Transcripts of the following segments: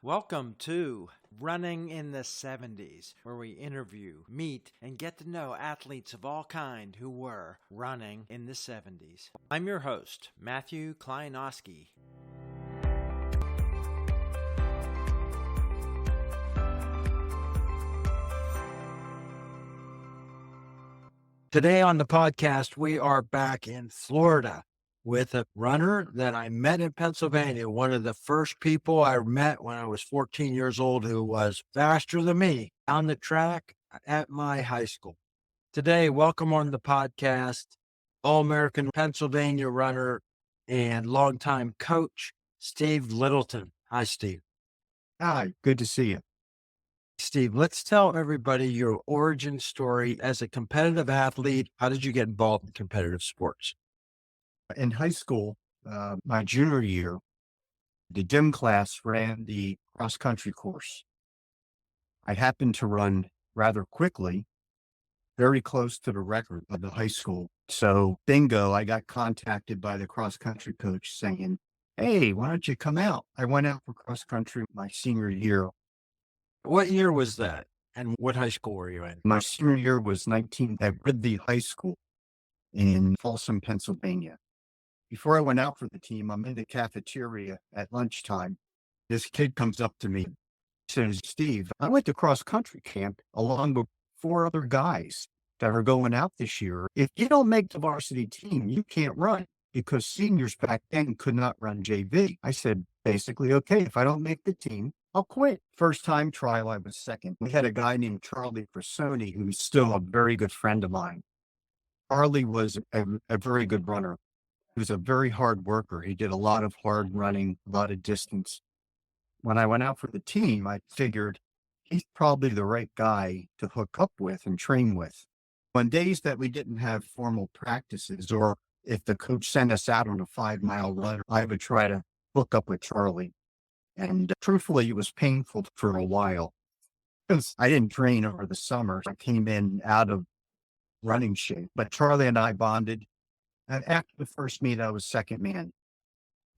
Welcome to Running in the 70s, where we interview, meet, and get to know athletes of all kind who were running in the 70s. I'm your host, Matthew Kleinowski. Today on the podcast, we are back in Florida with a runner that I met in Pennsylvania, one of the first people I met when I was 14 years old who was faster than me on the track at my high school. Today, welcome on the podcast, All-American Pennsylvania runner and longtime coach, Steve Littleton. Hi, Steve. Hi, good to see you. Steve, let's tell everybody your origin story as a competitive athlete. How did you get involved in competitive sports? In high school, my junior year, the gym class ran the cross-country course. I happened to run rather quickly, very close to the record of the high school. So bingo, I got contacted by the cross-country coach saying, "Hey, why don't you come out?" I went out for cross-country my senior year. What year was that? And what high school were you in? My senior year was at Ridley High School in Folsom, Pennsylvania. Before I went out for the team, I'm in the cafeteria at lunchtime. This kid comes up to me, says, "Steve, I went to cross country camp along with 4 other guys that are going out this year. If you don't make the varsity team, you can't run," because seniors back then could not run JV. I said, basically, okay, if I don't make the team, I'll quit. First time trial, I was second. We had a guy named Charlie Personi, who's still a very good friend of mine. Charlie was a very good runner. He was a very hard worker. He did a lot of hard running, a lot of distance. When I went out for the team, I figured he's probably the right guy to hook up with and train with. On days that we didn't have formal practices, or if the coach sent us out on a 5-mile run, I would try to hook up with Charlie. And truthfully, it was painful for a while because I didn't train over the summer. I came in out of running shape, but Charlie and I bonded. And after the first meet, I was second man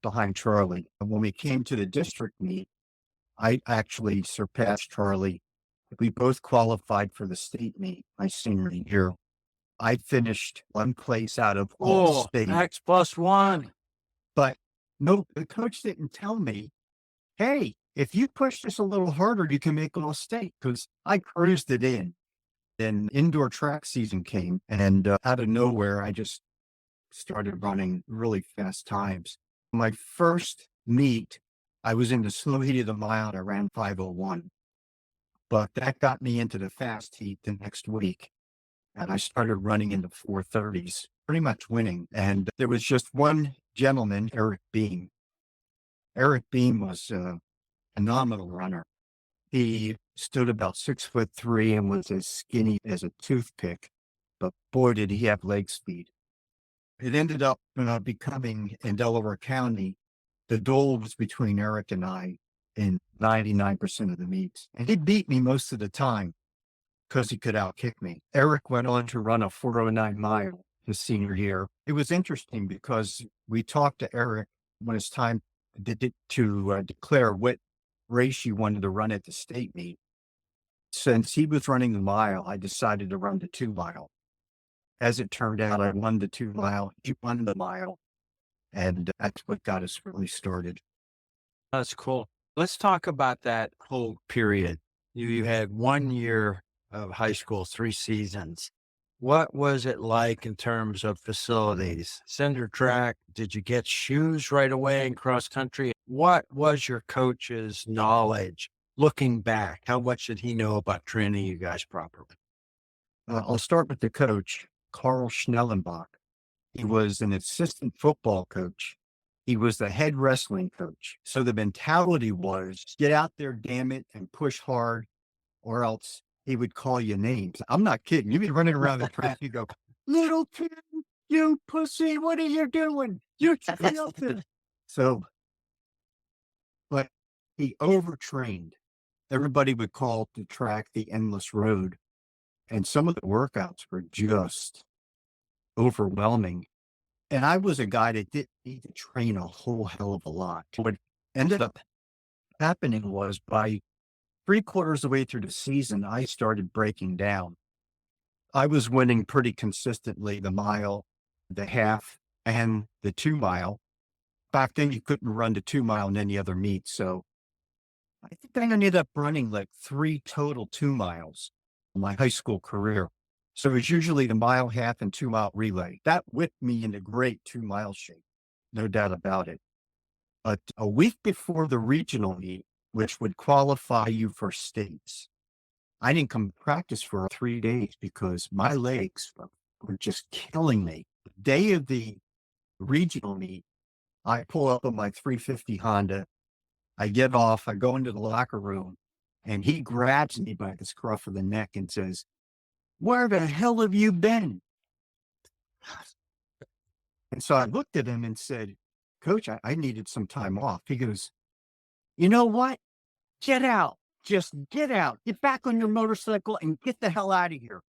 behind Charlie. And when we came to the district meet, I actually surpassed Charlie. We both qualified for the state meet my senior year. I finished 1 place out of all state. X plus 1. But no, the coach didn't tell me, "Hey, if you push this a little harder, you can make all state," because I cruised it in. Then indoor track season came, and out of nowhere, I just started running really fast times. My first meet, I was in the slow heat of the mile and I ran 5:01. But that got me into the fast heat the next week. And I started running in the 4:30s, pretty much winning. And there was just one gentleman, Eric Beam. Eric Beam was a phenomenal runner. He stood about 6'3" and was as skinny as a toothpick. But boy, did he have leg speed. It ended up becoming, in Delaware County, the duel was between Eric and I in 99% of the meets. And he beat me most of the time because he could outkick me. Eric went on to run a 4:09 mile his senior year. It was interesting because we talked to Eric when it's time to declare what race you wanted to run at the state meet. Since he was running the mile, I decided to run the 2-mile. As it turned out, I won the 2-mile, he won the mile, and that's what got us really started. That's cool. Let's talk about that whole period. You had 1 year of high school, 3 seasons. What was it like in terms of facilities? Cinder track? Did you get shoes right away in cross country? What was your coach's knowledge looking back? How much did he know about training you guys properly? I'll start with the coach, Carl Schnellenbach. He was an assistant football coach. He was the head wrestling coach. So the mentality was, get out there, damn it, and push hard, or else he would call you names. I'm not kidding. You'd be running around the track, you go, "Littleton, you pussy, what are you doing? You're Littleton." So, but he overtrained. Everybody would call the track the endless road. And some of the workouts were just overwhelming. And I was a guy that didn't need to train a whole hell of a lot. What ended up happening was by 3/4 of the way through the season, I started breaking down. I was winning pretty consistently the mile, the half, and the 2 mile. Back then, you couldn't run the 2 mile in any other meet. So I think I ended up running like 3 total 2 miles in my high school career. So it was usually the mile, half, and 2 mile relay. That whipped me into great 2 mile shape, no doubt about it. But a week before the regional meet, which would qualify you for states, I didn't come to practice for 3 days because my legs were just killing me. The day of the regional meet, I pull up on my 350 Honda. I get off, I go into the locker room, and he grabs me by the scruff of the neck and says, "Where the hell have you been?" And so I looked at him and said, "Coach, I needed some time off." He goes, "You know what? Get out. Just get out. Get back on your motorcycle and get the hell out of here."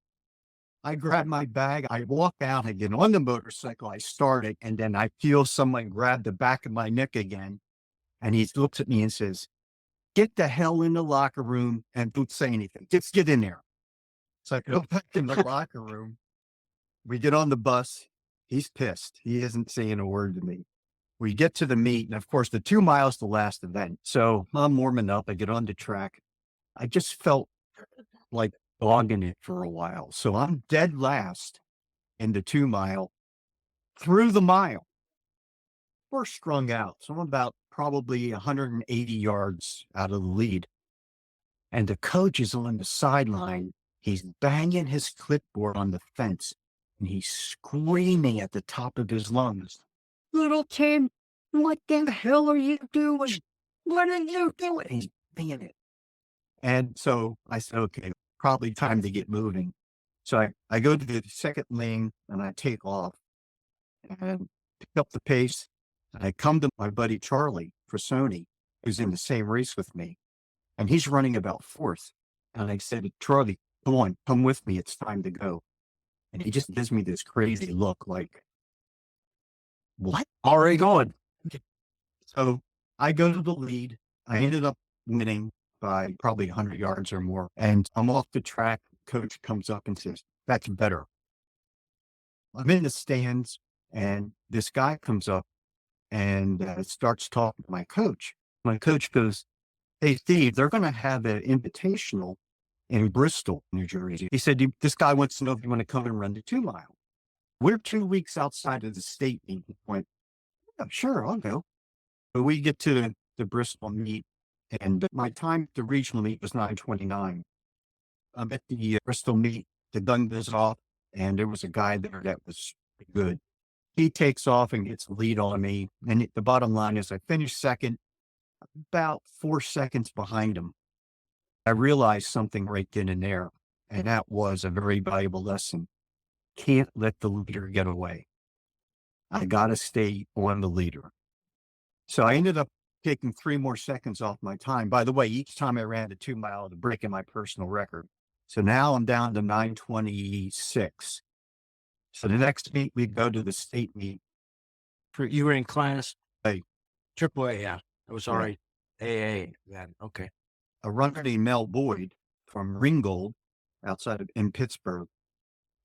I grab my bag. I walk out. I get on the motorcycle. I start it. And then I feel someone grab the back of my neck again. And he looks at me and says, "Get the hell in the locker room and don't say anything. Just get in there." So I go back in the locker room. We get on the bus. He's pissed. He isn't saying a word to me. We get to the meet. And of course, the 2 mile is the last event. So I'm warming up. I get on the track. I just felt like dogging it for a while. So I'm dead last in the 2 mile through the mile. We're strung out. So I'm about probably 180 yards out of the lead. And the coach is on the sideline. He's banging his clipboard on the fence and he's screaming at the top of his lungs, "Littleton, what the hell are you doing? What are you doing?" He's banging it. And so I said, "Okay, probably time to get moving." So I go to the second lane and I take off and pick up the pace. And I come to my buddy Charlie Frisoni, who's in the same race with me, and he's running about fourth. And I said, "Charlie, come on, come with me. It's time to go." And he just gives me this crazy look like, "What?" Already going. So I go to the lead. I ended up winning by probably 100 yards or more. And I'm off the track. Coach comes up and says, "That's better." I'm in the stands and this guy comes up and starts talking to my coach. My coach goes, "Hey, Steve, they're going to have an invitational in Bristol, New Jersey." He said, "This guy wants to know if you want to come and run the 2 mile. We're 2 weeks outside of the state meet." He went, "Yeah, sure, I'll go." But we get to the Bristol meet, and my time at the regional meet was 9:29. I'm at the Bristol meet. The gun goes off, and there was a guy there that was good. He takes off and gets the lead on me. And the bottom line is I finished second, about 4 seconds behind him. I realized something right then and there, and that was a very valuable lesson. Can't let the leader get away. I got to stay on the leader. So I ended up taking 3 more seconds off my time. By the way, each time I ran the 2 mile, the break in my personal record. So now I'm down to 9:26. So the next meet, we go to the state meet. You were in class A. AAA, yeah. It was Yeah. already AA then. Okay. A runner named Mel Boyd from Ringgold in Pittsburgh.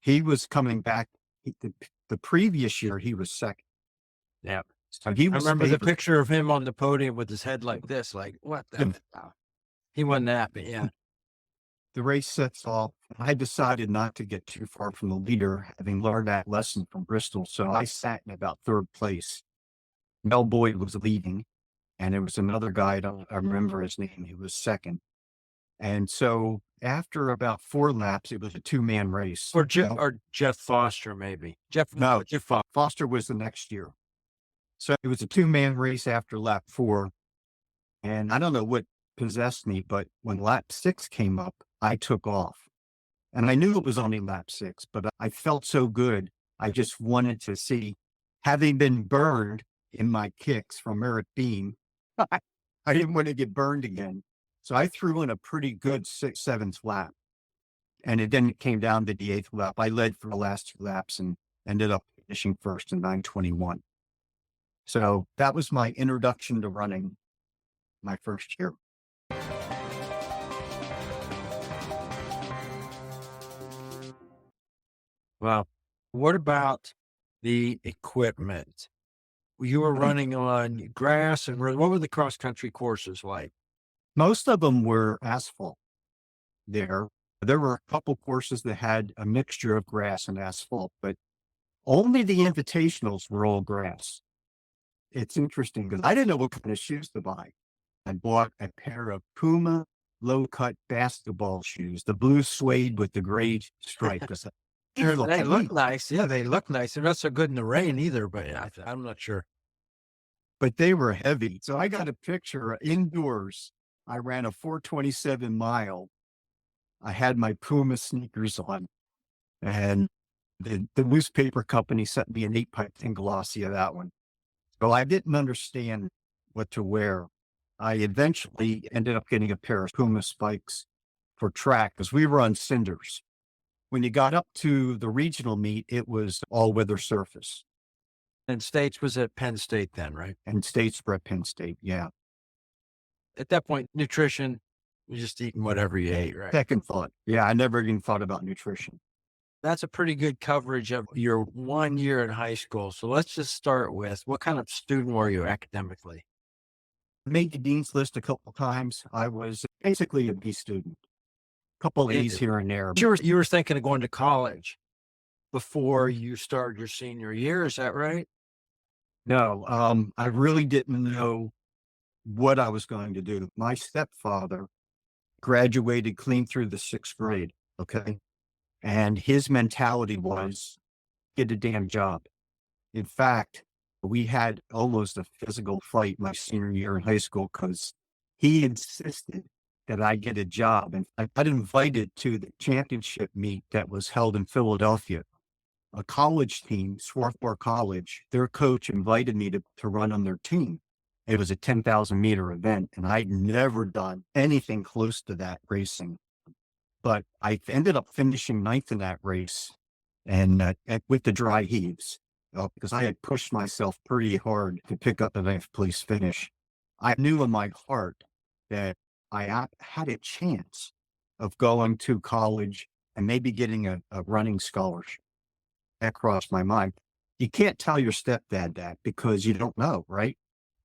He was coming back. The previous year, he was second. Yeah. So he I was remember the favored. picture of him on the podium with his head like this, like, what the? He wasn't happy. Yeah. The race sets off. I decided not to get too far from the leader, having learned that lesson from Bristol. So I sat in about third place. Mel Boyd was leading, and there was another guy, I don't remember his name, he was second. And so after about 4 laps, it was a 2-man race. Or Jeff Foster, maybe. Jeff Foster was the next year. So it was a 2-man race after lap 4. And I don't know what possessed me, but when lap 6 came up, I took off. And I knew it was only lap 6, but I felt so good. I just wanted to see, having been burned in my kicks from Eric Beam, I didn't want to get burned again. So I threw in a pretty good 6th, 7th lap. And then it came down to the 8th lap. I led for the last 2 laps and ended up finishing first in 9:21. So that was my introduction to running. my first year. Well, what about the equipment? You were running on grass and what were the cross country courses like? Most of them were asphalt there. There were a couple courses that had a mixture of grass and asphalt, but only the invitationals were all grass. It's interesting because I didn't know what kind of shoes to buy. I bought a pair of Puma low-cut basketball shoes, the blue suede with the gray stripe. 'Cause they're They look heavy, nice. Yeah, they look nice. They're not so good in the rain either, but I'm not sure. but they were heavy. So I got a picture indoors. I ran a 427 mile. I had my Puma sneakers on, and the newspaper company sent me an 8x10 glossy of that one. So I didn't understand what to wear. I eventually ended up getting a pair of Puma spikes for track because we were on cinders. When you got up to the regional meet, it was all weather surface, And States was at Penn State then, right? and states were at Penn State. Yeah. At that point, nutrition, you're just eating whatever you ate, right? Second thought. Yeah. I never even thought about nutrition. That's a pretty good coverage of your 1 year in high school. So let's just start with what kind of student were you academically? Made the dean's list a couple times. I was basically a B student, couple A's here and there. You were thinking of going to college before you started your senior year. Is that right? No, I really didn't know what I was going to do. My stepfather graduated clean through the 6th grade. Okay. And his mentality was get a damn job. In fact, we had almost a physical fight my senior year in high school because he insisted that I get a job. And I got invited to the championship meet that was held in Philadelphia. A college team, Swarthmore College, their coach invited me to run on their team. It was a 10,000 meter event, and I'd never done anything close to that racing. But I ended up finishing 9th in that race and with the dry heaves because I had pushed myself pretty hard to pick up the 9th place finish. I knew in my heart that had a chance of going to college and maybe getting a running scholarship. That crossed my mind. You can't tell your stepdad that because you don't know, right?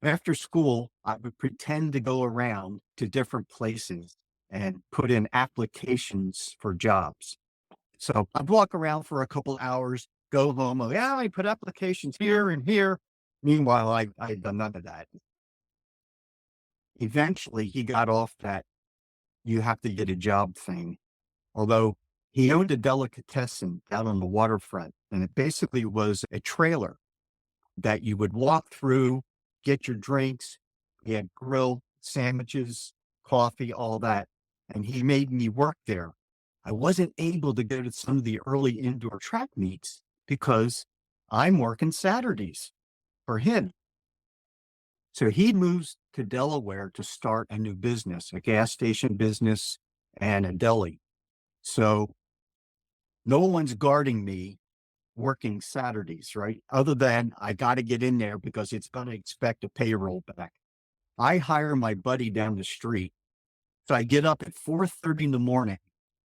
After school, I would pretend to go around to different places and put in applications for jobs. So I'd walk around for a couple hours, go home. Oh, yeah, I put applications here and here. Meanwhile, I had done none of that. Eventually, he got off that you have to get a job thing. Although he owned a delicatessen out on the waterfront, and it basically was a trailer that you would walk through, get your drinks. He had grill, sandwiches, coffee, all that. And he made me work there. I wasn't able to go to some of the early indoor track meets because I'm working Saturdays for him. So he moves to Delaware to start a new business, a gas station business and a deli. So no one's guarding me working Saturdays, right? Other than I got to get in there because it's going to expect a payroll back. I hire my buddy down the street. So I get up at 4:30 in the morning.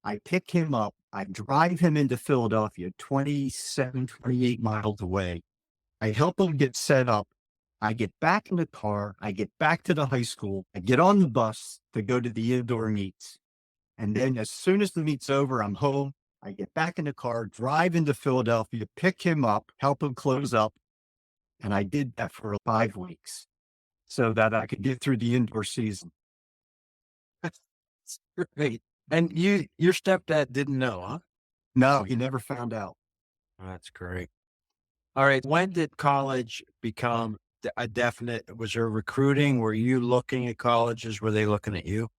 I pick him up. I drive him into Philadelphia, 27, 28 miles away. I help him get set up. I get back in the car. I get back to the high school. I get on the bus to go to the indoor meets. And then as soon as the meet's over, I'm home. I get back in the car, drive into Philadelphia, pick him up, help him close up. And I did that for 5 weeks so that I could get through the indoor season. That's great. And your stepdad didn't know, huh? No, he never found out. That's great. All right. When did college become a definite? Was there recruiting? Were you looking at colleges? Were they looking at you?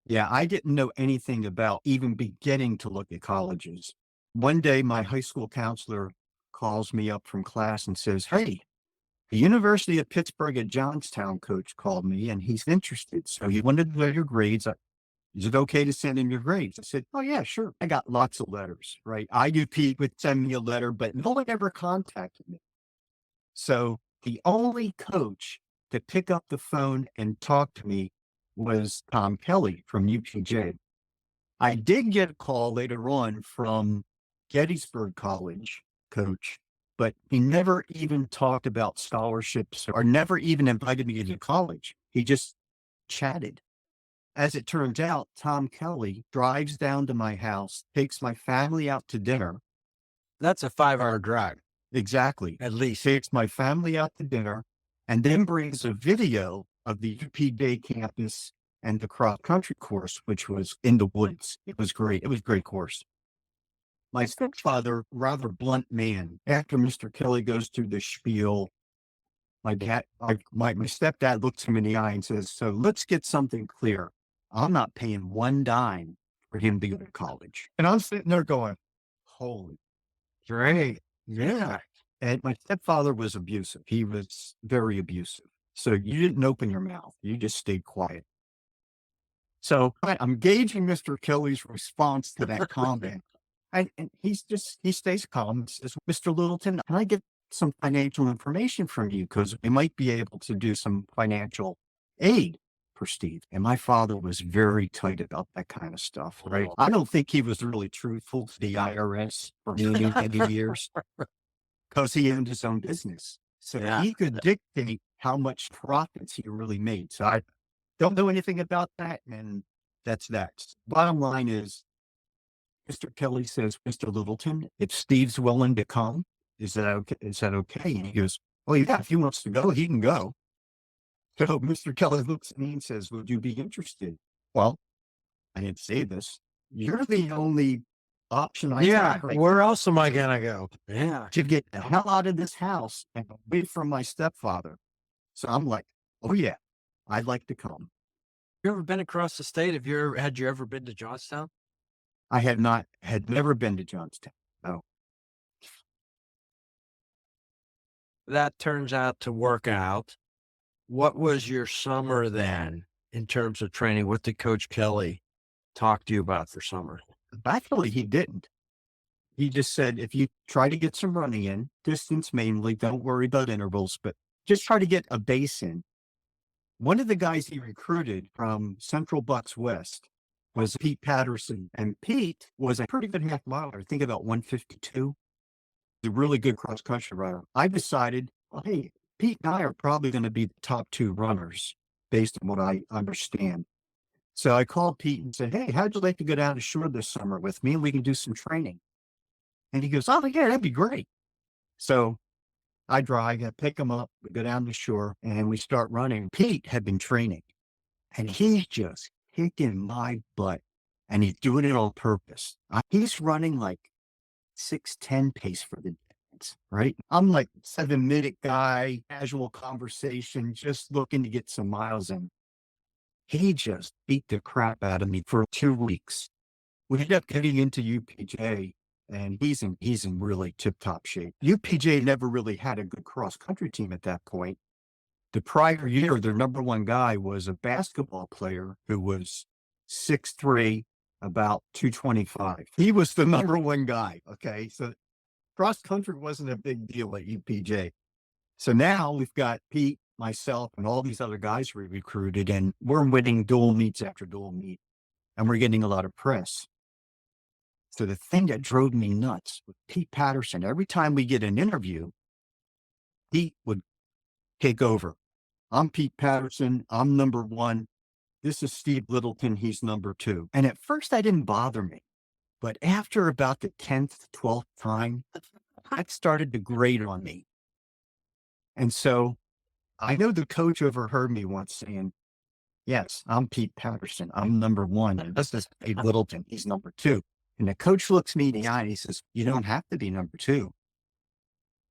Yeah, I didn't know anything about even beginning to look at colleges. One day, my high school counselor calls me up from class and says, "Hey, the University of Pittsburgh at Johnstown coach called me and he's interested. So he wanted to know your grades. Is it okay to send him your grades?" I said, "Oh, yeah, sure." I got lots of letters, right? IUP would send me a letter, but no one ever contacted me. So the only coach to pick up the phone and talk to me was Tom Kelly from UPJ. I did get a call later on from Gettysburg College coach, but he never even talked about scholarships or never even invited me to college. He just chatted. As it turns out, Tom Kelly drives down to my house, takes my family out to dinner. That's a 5-hour drive, Exactly. at least. Takes my family out to dinner and then brings a video of the UPJ campus and the cross country course, which was in the woods. It was great. It was a great course. My stepfather, rather blunt man, after Mr. Kelly goes through the spiel, my stepdad looks him in the eye and says, "So let's get something clear. I'm not paying one dime for him to go to college." And I'm sitting there going, holy Great. Yeah. And my stepfather was abusive. He was very abusive. So you didn't open your mouth. You just stayed quiet. So I'm gauging Mr. Kelly's response to that comment. And he stays calm and says, "Mr. Littleton, can I get some financial information from you? Because we might be able to do some financial aid for Steve." And my father was very tight about that kind of stuff, right? I don't think he was really truthful to the IRS for many, many years because he owned his own business. So he could dictate how much profits he really made. So I don't know anything about that. And that's that. Bottom line is, Mr. Kelly says, "Mr. Littleton, if Steve's willing to come, is that okay? Is that okay?" And he goes, "Well, yeah, if he wants to go, he can go." So Mr. Kelly looks at me and says, "Would you be interested?" Well, I didn't say this. You're the only option I have right Where else am I going to go? Yeah. to get the hell out of this house and away from my stepfather. So I'm like, "Oh yeah, I'd like to come." You ever been across the state? Had you ever been to Johnstown? I had never been to Johnstown. No. That turns out to work out. What was your summer then in terms of training? What did Coach Kelly talk to you about for summer? Actually, he didn't. He just said, if you try to get some running in, distance mainly, don't worry about intervals, but just try to get a base in. One of the guys he recruited from Central Bucks West was Pete Patterson. And Pete was a pretty good half miler, I think about 152. He's a really good cross country runner. I decided, well, hey, Pete and I are probably going to be the top two runners based on what I understand. So I called Pete and said, "Hey, how'd you like to go down to shore this summer with me and we can do some training?" And he goes, "Oh, yeah, that'd be great." So I pick him up, we go down the shore and we start running. Pete had been training and he's just kicking my butt and he's doing it on purpose. He's running like 6:10 pace for the distance, right? I'm like 7-minute guy, casual conversation, just looking to get some miles in. He just beat the crap out of me for 2 weeks. We ended up getting into UPJ and he's in really tip-top shape. UPJ never really had a good cross-country team at that point. The prior year, their number one guy was a basketball player who was 6'3", about 225. He was the number one guy. Okay. So cross-country wasn't a big deal at UPJ. So now we've got Pete, myself, and all these other guys we recruited, and we're winning dual meets after dual meet, and we're getting a lot of press. So the thing that drove me nuts with Pete Patterson, every time we get an interview, Pete would take over. "I'm Pete Patterson. I'm number one. This is Steve Littleton. He's number two." And at first that didn't bother me. But after about the 10th, 12th time, that started to grate on me. And so I know the coach overheard me once saying, "Yes, I'm Pete Patterson. I'm number one. And this is Steve Littleton. He's number two." And the coach looks me in the eye and he says, "You don't have to be number two."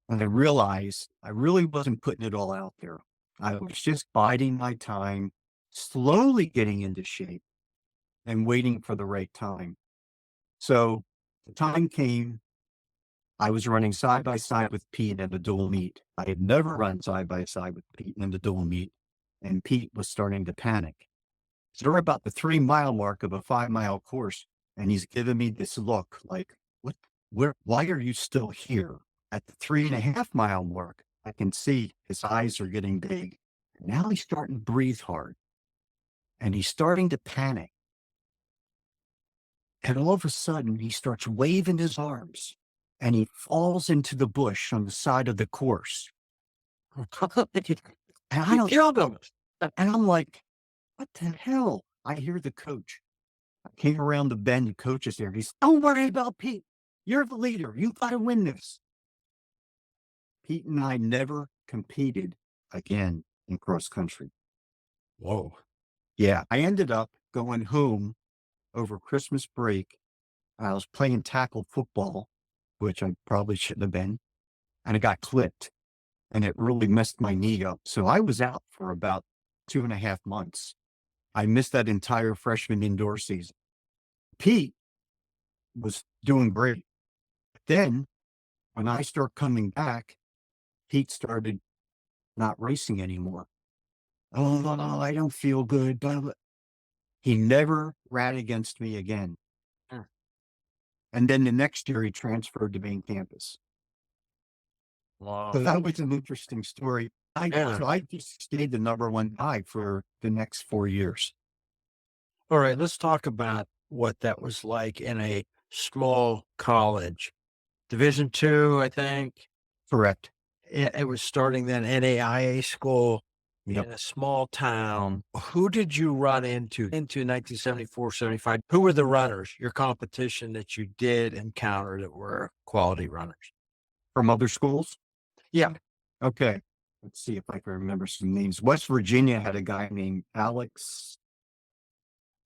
And I realized I really wasn't putting it all out there. I was just biding my time, slowly getting into shape and waiting for the right time. So the time came, I was running side by side with Pete in the dual meet. I had never run side by side with Pete in the dual meet, and Pete was starting to panic. So we're about the 3-mile mark of a 5-mile course, and he's giving me this look like, why are you still here? At the 3.5-mile mark, I can see his eyes are getting big. Now he's starting to breathe hard and he's starting to panic. And all of a sudden, he starts waving his arms and he falls into the bush on the side of the course. And I You don't, killed him. and I'm like, what the hell? I hear the coach. I came around the bend, the coach is there. He's, don't worry about Pete. You're the leader. You got to win this. Pete and I never competed again in cross country. Whoa. Yeah. I ended up going home over Christmas break. I was playing tackle football, which I probably shouldn't have been, and it got clipped and it really messed my knee up. So I was out for about 2.5 months. I missed that entire freshman indoor season. Pete was doing great. Then when I start coming back, Pete started not racing anymore. Oh, no, I don't feel good. Blah, blah. He never ran against me again. Hmm. And then the next year he transferred to main campus. Wow. So that was an interesting story. Yeah. So I just stayed the number one guy for the next 4 years. All right, let's talk about what that was like in a small college. Division two, I think. Correct. It was starting then NAIA school Yep. in a small town. Who did you run into 1974, 75? Who were the runners, your competition that you did encounter that were quality runners? From other schools? Yeah. Okay. Let's see if I can remember some names. West Virginia had a guy named Alex.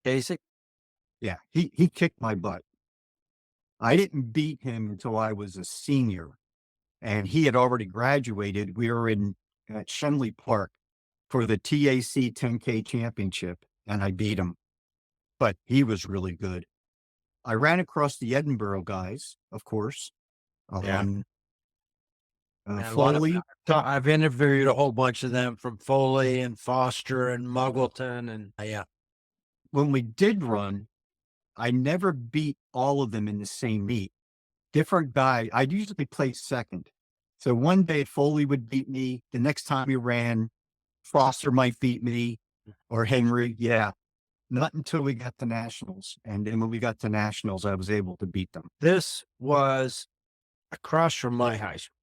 Basic? Yeah, he kicked my butt. I didn't beat him until I was a senior, and he had already graduated. We were in at Shenley Park for the TAC 10K championship, and I beat him. But he was really good. I ran across the Edinburgh guys, of course. Yeah. And a lot of Foley. I've interviewed a whole bunch of them from Foley and Foster and Muggleton and yeah. When we did run, I never beat all of them in the same meet. Different guy. I'd usually place second. So one day Foley would beat me. The next time we ran, Foster might beat me or Henry. Yeah. Not until we got to nationals. And then when we got to nationals, I was able to beat them. This was across from my high school.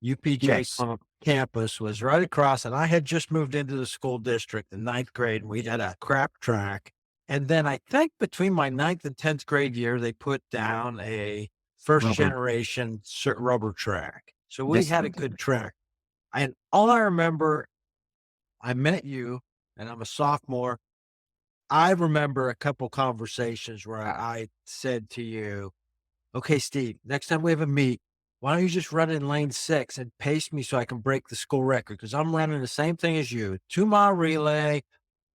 UPJ Yes. campus was right across, and I had just moved into the school district in ninth grade, and we had a crap track. And then I think between my ninth and 10th grade year, they put down a first Rubber. generation rubber track. So we Yes, had we a did. good track. And all I remember, I met you, and I'm a sophomore. I remember a couple conversations where I said to you, okay, Steve, next time we have a meet, why don't you just run in lane 6 and pace me so I can break the school record? Because I'm running the same thing as you, 2-mile relay,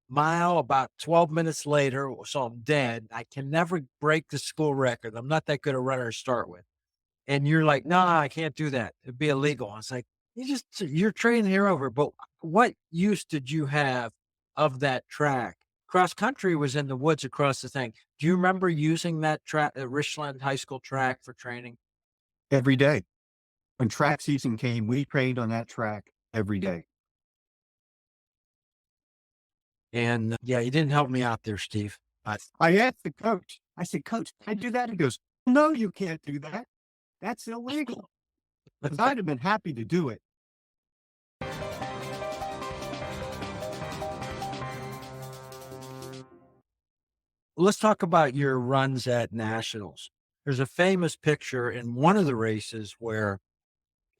mile about 12 minutes later, so I'm dead. I can never break the school record. I'm not that good a runner to start with. And you're like, no, I can't do that. It'd be illegal. I was like, you're training here over. But what use did you have of that track? Cross country was in the woods across the thing. Do you remember using that track, Richland High School track for training? Every day. When track season came, we trained on that track every day. And yeah, you didn't help me out there, Steve. I asked the coach, I said, Coach, can I do that? He goes, no, you can't do that. That's illegal. Because I'd have been happy to do it. Let's talk about your runs at nationals. There's a famous picture in one of the races where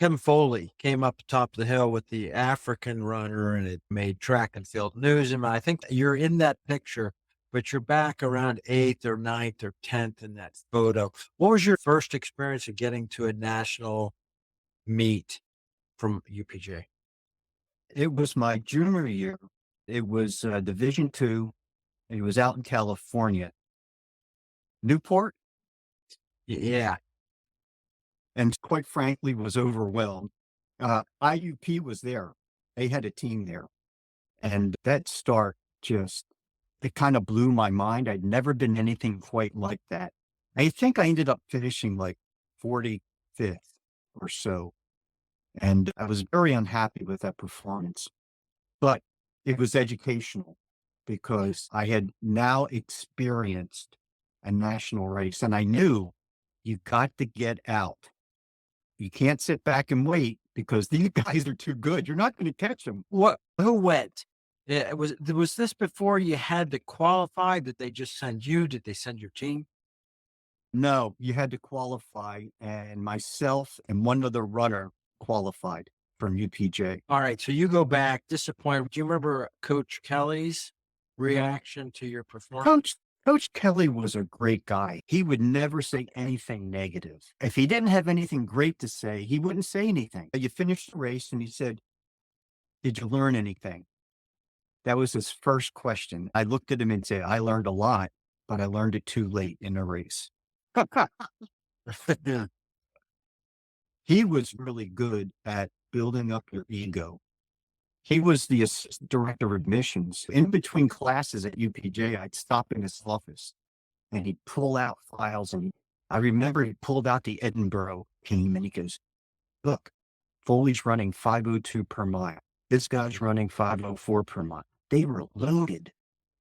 Kim Foley came up top of the hill with the African runner and it made track and field news. And I think you're in that picture, but you're back around 8th or 9th or 10th in that photo. What was your first experience of getting to a national meet from UPJ? It was my junior year. It was Division II. It was out in California, Newport. Yeah. And quite frankly, was overwhelmed. IUP was there. They had a team there. And that start it kind of blew my mind. I'd never been anything quite like that. I think I ended up finishing like 45th or so. And I was very unhappy with that performance. but it was educational because I had now experienced a national race and I knew you got to get out. You can't sit back and wait because these guys are too good. You're not going to catch them. Who went? Yeah, was this before you had to qualify? Did they just send you? Did they send your team? No, you had to qualify, and myself and one other runner qualified from UPJ. All right, so you go back disappointed. Do you remember Coach Kelly's reaction to your performance? Coach Kelly was a great guy. He would never say anything negative. If he didn't have anything great to say, he wouldn't say anything. You finished the race and he said, "Did you learn anything?" That was his first question. I looked at him and said, "I learned a lot, but I learned it too late in the race." He was really good at building up your ego. He was the assistant director of admissions. In between classes at UPJ, I'd stop in his office and he'd pull out files. And I remember he pulled out the Edinburgh team and he goes, "Look, Foley's running 5:02 per mile. This guy's running 5:04 per mile." They were loaded.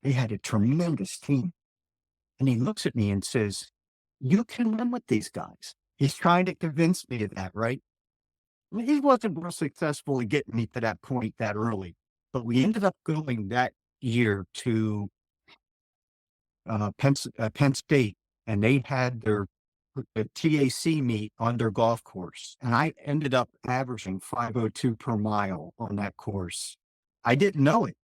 They had a tremendous team. And he looks at me and says, "You can run with these guys." He's trying to convince me of that, right? He wasn't real successful in getting me to that point that early, but we ended up going that year to Penn State, and they had their TAC meet on their golf course, and I ended up averaging 5:02 per mile on that course. I didn't know it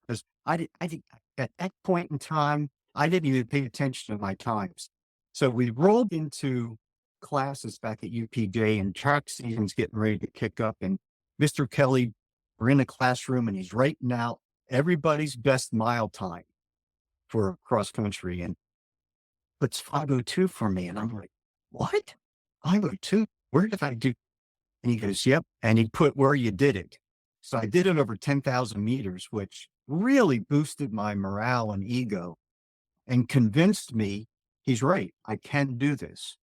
because I think at that point in time, I didn't even pay attention to my times. So we rolled into classes back at UPJ and track season's getting ready to kick up. And Mr. Kelly, we're in a classroom and he's writing out everybody's best mile time for cross country. And it's 5:02 for me. And I'm like, "What? 5:02? Where did I do?" And he goes, "Yep." And he put where you did it. So I did it over 10,000 meters, which really boosted my morale and ego and convinced me he's right. I can do this.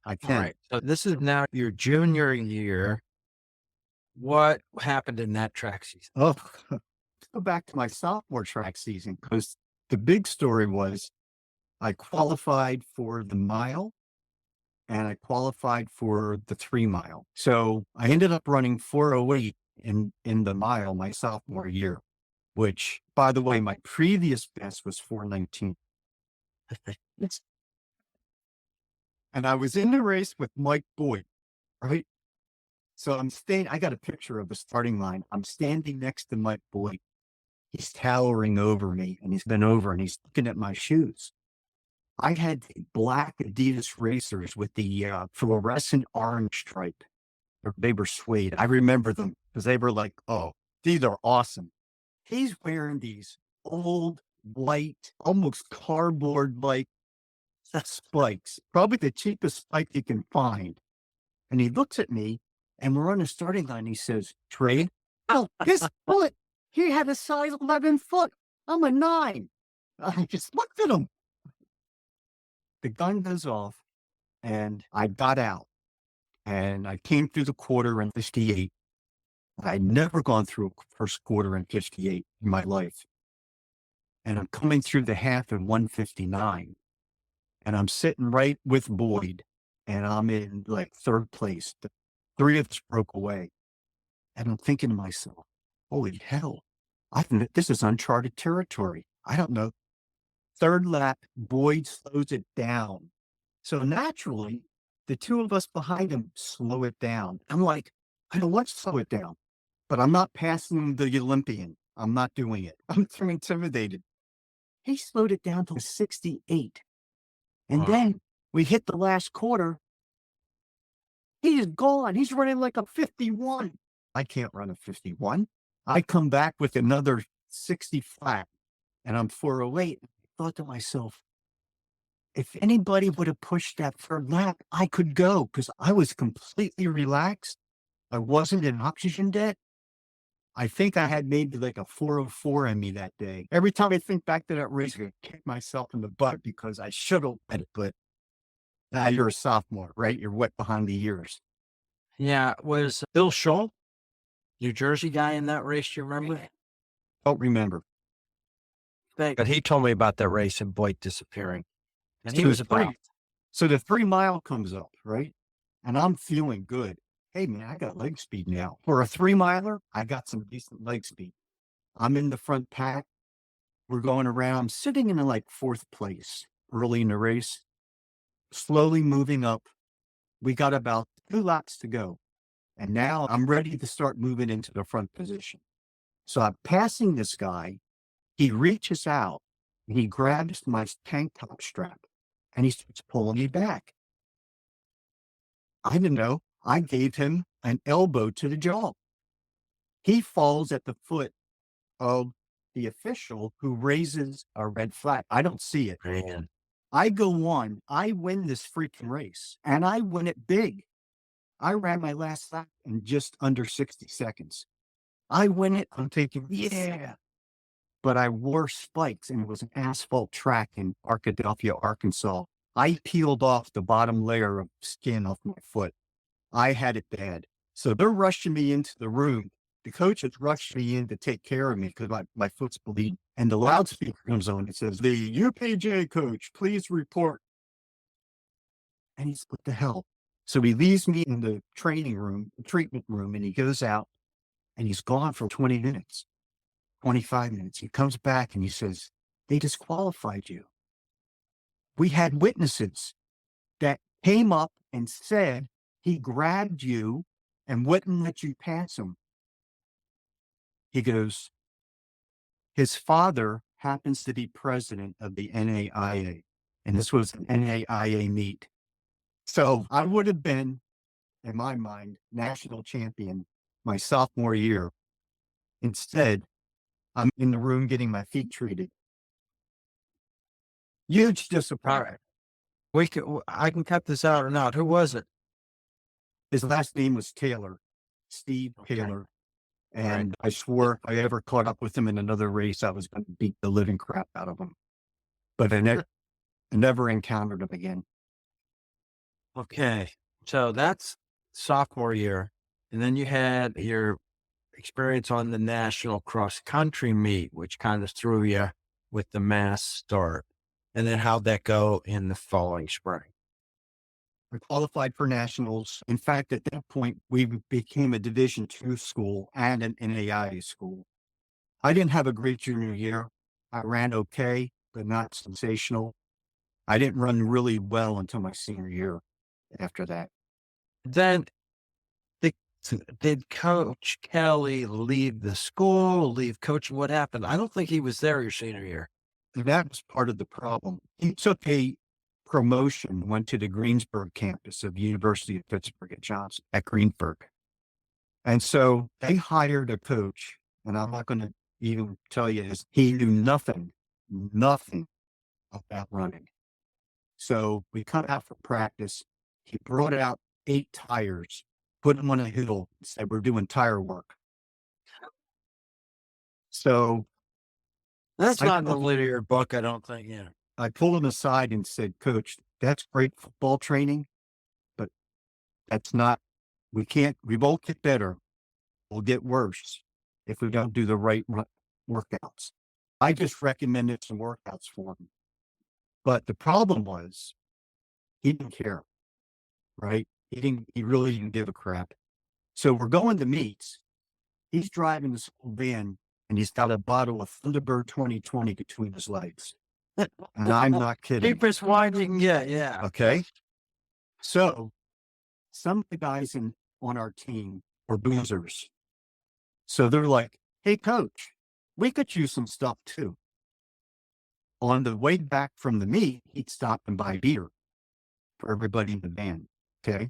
I All can. right. So this is now your junior year. What happened in that track season? Oh, let's go back to my sophomore track season because the big story was I qualified for the mile and I qualified for the 3 mile. So I ended up running 4:08 in the mile my sophomore year, which, by the way, my previous best was 4:19. And I was in the race with Mike Boyd, right? So I got a picture of the starting line. I'm standing next to Mike Boyd. He's towering over me and he's been over and he's looking at my shoes. I had the black Adidas racers with the fluorescent orange stripe. They were suede. I remember them because they were like, "Oh, these are awesome." He's wearing these old, white, almost cardboard-like spikes, probably the cheapest spike you can find. And he looks at me and we're on the starting line. He says, "Trade." Oh, this foot, he had a size 11 foot. I'm a 9. I just looked at him. The gun goes off and I got out and I came through the quarter in 58. I'd never gone through a first quarter in 58 in my life. And I'm coming through the half in 1:59. And I'm sitting right with Boyd and I'm in like third place. The 3 of us broke away. And I'm thinking to myself, "Holy hell, this is uncharted territory. I don't know." Third lap, Boyd slows it down. So naturally, the 2 of us behind him slow it down. I'm like, "I don't want to slow it down, but I'm not passing the Olympian. I'm not doing it. I'm too intimidated." He slowed it down to 68. And then we hit the last quarter. He's gone. He's running like a 51. I can't run a 51. I come back with another 60 flat and I'm 4:08. I thought to myself, if anybody would have pushed that third lap, I could go because I was completely relaxed. I wasn't in oxygen debt. I think I had maybe like a 4:04 in me that day. Every time I think back to that race, I kick myself in the butt because I should have had it. But now you're a sophomore, right? You're wet behind the ears. Yeah. Was Bill Scholl? New Jersey guy in that race, do you remember? Don't remember. But he told me about that race and Boyd disappearing. And he So was about, So the 3 mile comes up, right? And I'm feeling good. Hey man, I got leg speed now. For a 3 miler, I got some decent leg speed. I'm in the front pack. We're going around. I'm sitting in like fourth place early in the race, slowly moving up. We got about 2 laps to go. And now I'm ready to start moving into the front position. So I'm passing this guy. He reaches out and he grabs my tank top strap and he starts pulling me back. I didn't know. I gave him an elbow to the jaw. He falls at the foot of the official who raises a red flag. I don't see it. man. I go on. I win this freaking race and I win it big. I ran my last lap in just under 60 seconds. I win it. I'm thinking, yeah. But I wore spikes and it was an asphalt track in Arkadelphia, Arkansas. I peeled off the bottom layer of skin off my foot. I had it bad. So they're rushing me into the room. The coach has rushed me in to take care of me because my foot's bleeding. And the loudspeaker comes on. It says, the UPJ coach, please report. And he's, what the hell? So he leaves me in the training room, the treatment room, and he goes out and he's gone for 20 minutes, 25 minutes. He comes back and he says, they disqualified you. We had witnesses that came up and said he grabbed you and wouldn't let you pass him. He goes, his father happens to be president of the NAIA, and this was an NAIA meet. So I would have been, in my mind, national champion my sophomore year. Instead, I'm in the room getting my feet treated. Huge disappointment. I can cut this out or not. Who was it? His last name was Taylor, Steve Taylor. And Right. I swore if I ever caught up with him in another race, I was going to beat the living crap out of him. But I never encountered him again. Okay. So that's sophomore year. And then you had your experience on the national cross country meet, which kind of threw you with the mass start. And then how'd that go in the following spring? I qualified for nationals. In fact, at that point, we became a Division II school and an NAIA school. I didn't have a great junior year. I ran okay, but not sensational. I didn't run really well until my senior year after that. Then did Coach Kelly leave the school, leave coaching? What happened? I don't think he was there your senior year. And that was part of the problem. He took a promotion, went to the Greensburg campus of the University of Pittsburgh at Greensburg. And so they hired a coach, and I'm not going to even tell you this. He knew nothing about running. So we cut out for practice. He brought out 8 tires, put them on a hill, and said, we're doing tire work. So That's not in the linear book, I don't think. Yeah. I pulled him aside and said, Coach, that's great football training, but that's not, we won't get better. We'll get worse if we don't do the right workouts. I just recommended some workouts for him. But the problem was he didn't care, right? He really didn't give a crap. So we're going to meets. He's driving the school van and he's got a bottle of Thunderbird 2020 between his legs. And I'm not kidding. Keep us winding. Yeah. Okay. So some of the guys on our team were boozers. So they're like, hey, coach, we could use some stuff too. On the way back from the meet, he'd stop and buy beer for everybody in the band. Okay.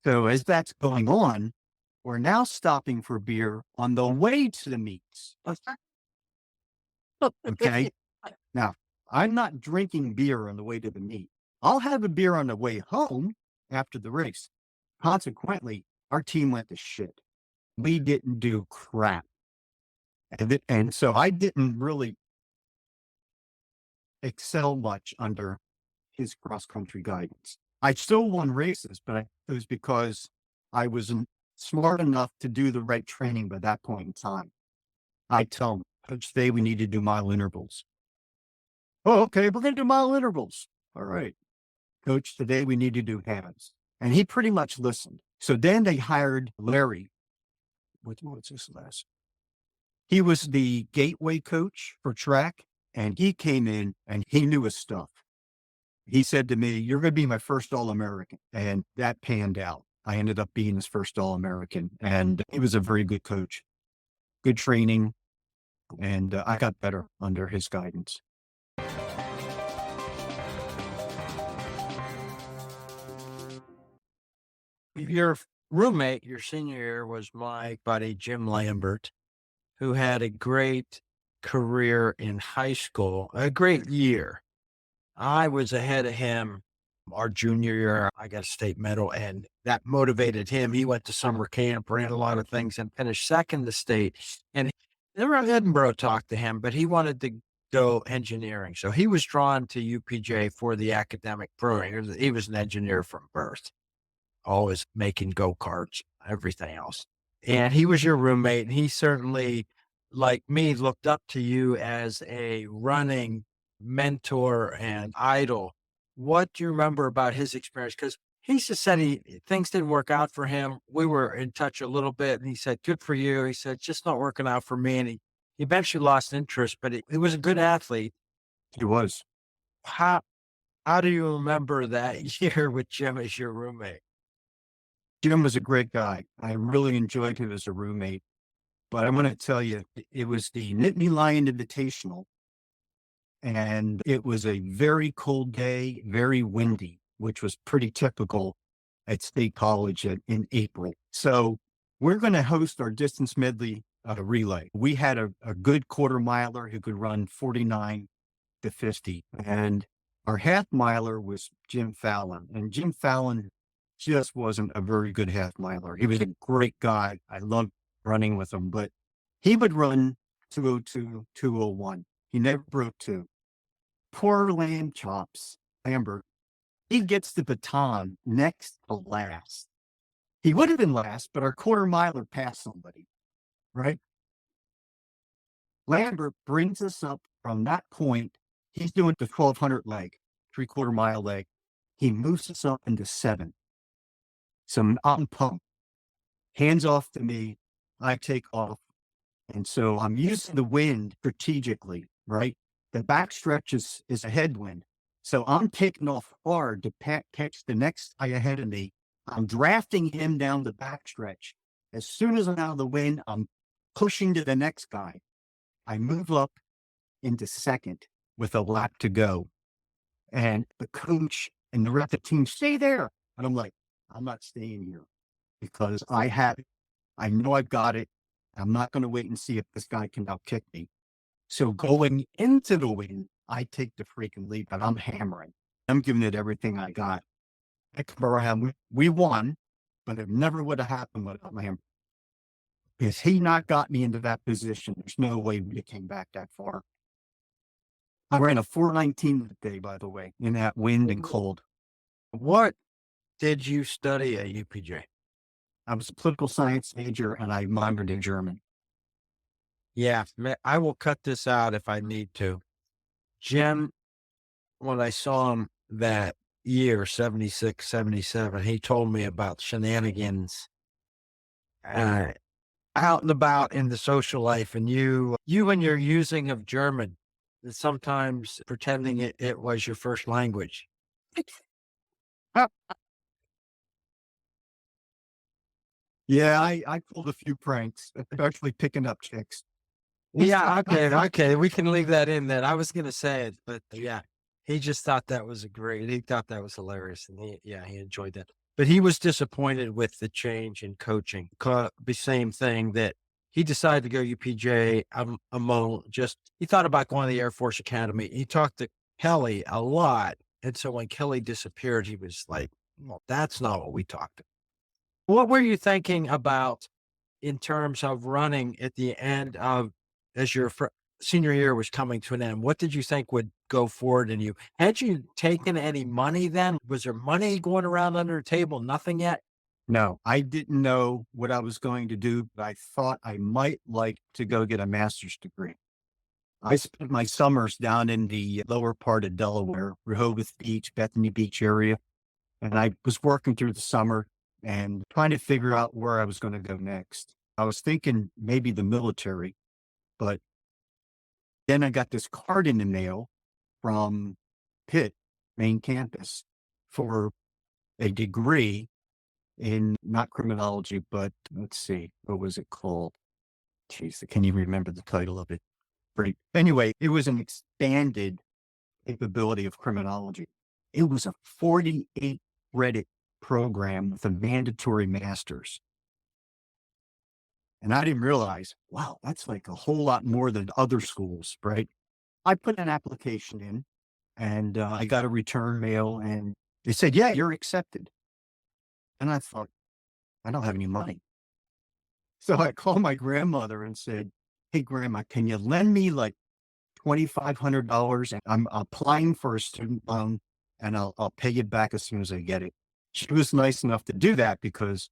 So as that's going on, we're now stopping for beer on the way to the meets. Okay. Now, I'm not drinking beer on the way to the meet. I'll have a beer on the way home after the race. Consequently, our team went to shit. We didn't do crap. And so I didn't really excel much under his cross-country guidance. I still won races, but it was because I was smart enough to do the right training by that point in time. I tell him, Coach, today we need to do mile intervals. Oh, okay, we're going to do mile intervals. All right. Coach, today we need to do hands. And he pretty much listened. So then they hired Larry. What's his last? He was the gateway coach for track, and he came in and he knew his stuff. He said to me, "You're going to be my first All-American." And that panned out. I ended up being his first All-American, and he was a very good coach, good training, and I got better under his guidance. Your roommate, your senior year, was my buddy, Jim Lambert, who had a great career in high school, a great year. I was ahead of him our junior year. I got a state medal, and that motivated him. He went to summer camp, ran a lot of things, and finished second to state. And never Edinburgh talked to him, but he wanted to go engineering. So he was drawn to UPJ for the academic program. He was an engineer from birth, always making go-karts, everything else. And he was your roommate, and he certainly, like me, looked up to you as a running mentor and idol. What do you remember about his experience? Because he just said things didn't work out for him. We were in touch a little bit, and he said, "Good for you." He said, "Just not working out for me." And he eventually lost interest, but he was a good athlete. He was. How how do you remember that year with Jim as your roommate? Jim was a great guy. I really enjoyed him as a roommate. But I'm going to tell you, it was the Nittany Lion Invitational, and it was a very cold day, very windy, which was pretty typical at State College in April. So we're going to host our distance medley relay. We had a good quarter miler who could run 49 to 50, and our half miler was Jim Fallon. And Jim Fallon just wasn't a very good half miler. He was a great guy. I loved running with him, but he would run 202, 201. He never broke two. Poor lamb chops, Lambert. He gets the baton next to last. He would have been last, but our quarter miler passed somebody, right? Lambert brings us up from that point. He's doing the 1200 leg, 3/4 mile leg. He moves us up into 7. So I'm pumped. Hands off to me. I take off. And so I'm using the wind strategically, right? The backstretch is a headwind. So I'm taking off hard to catch the next guy ahead of me. I'm drafting him down the backstretch. As soon as I'm out of the wind, I'm pushing to the next guy. I move up into second with a lap to go. And the coach and the rest of the team, "Stay there." And I'm like, "I'm not staying here because I have it. I know I've got it. I'm not going to wait and see if this guy can outkick me." So going into the win, I take the freaking lead, but I'm hammering. I'm giving it everything I got. We won, but it never would have happened without Lambert. Because he not got me into that position, there's no way we came back that far. I ran a 4:19 that day, by the way, in that wind and cold. What did you study at UPJ? I was a political science major and I minored in German. Yeah, I will cut this out if I need to. Jim, when I saw him that year, 76, 77, he told me about shenanigans uh, out and about in the social life, and you and your using of German, and sometimes pretending it was your first language. Yeah, I pulled a few pranks, especially picking up chicks. Yeah, okay, we can leave that in then. I was gonna say it, but yeah, he just thought that was he thought that was hilarious, and he enjoyed that. But he was disappointed with the change in coaching. The same thing that he decided to go UPJ among he thought about going to the Air Force Academy. He talked to Kelly a lot, and so when Kelly disappeared, he was like, "Well, that's not what we talked." What were you thinking about in terms of running at the end of as your senior year was coming to an end? What did you think would go forward in you? Had you taken any money then? Was there money going around under the table? Nothing yet? No, I didn't know what I was going to do, but I thought I might like to go get a master's degree. I spent my summers down in the lower part of Delaware, Rehoboth Beach, Bethany Beach area. And I was working through the summer and trying to figure out where I was going to go next. I was thinking maybe the military, but then I got this card in the mail from Pitt, main campus, for a degree in not criminology, but let's see, what was it called? Jeez, can you remember the title of it? Right. Anyway, it was an expanded capability of criminology. It was a 48 credit program with a mandatory master's. And I didn't realize, wow, that's like a whole lot more than other schools, right? I put an application in and I got a return mail and they said, yeah, you're accepted. And I thought, I don't have any money. So I called my grandmother and said, hey, grandma, can you lend me like $2,500 and I'm applying for a student loan and I'll pay you back as soon as I get it. She was nice enough to do that because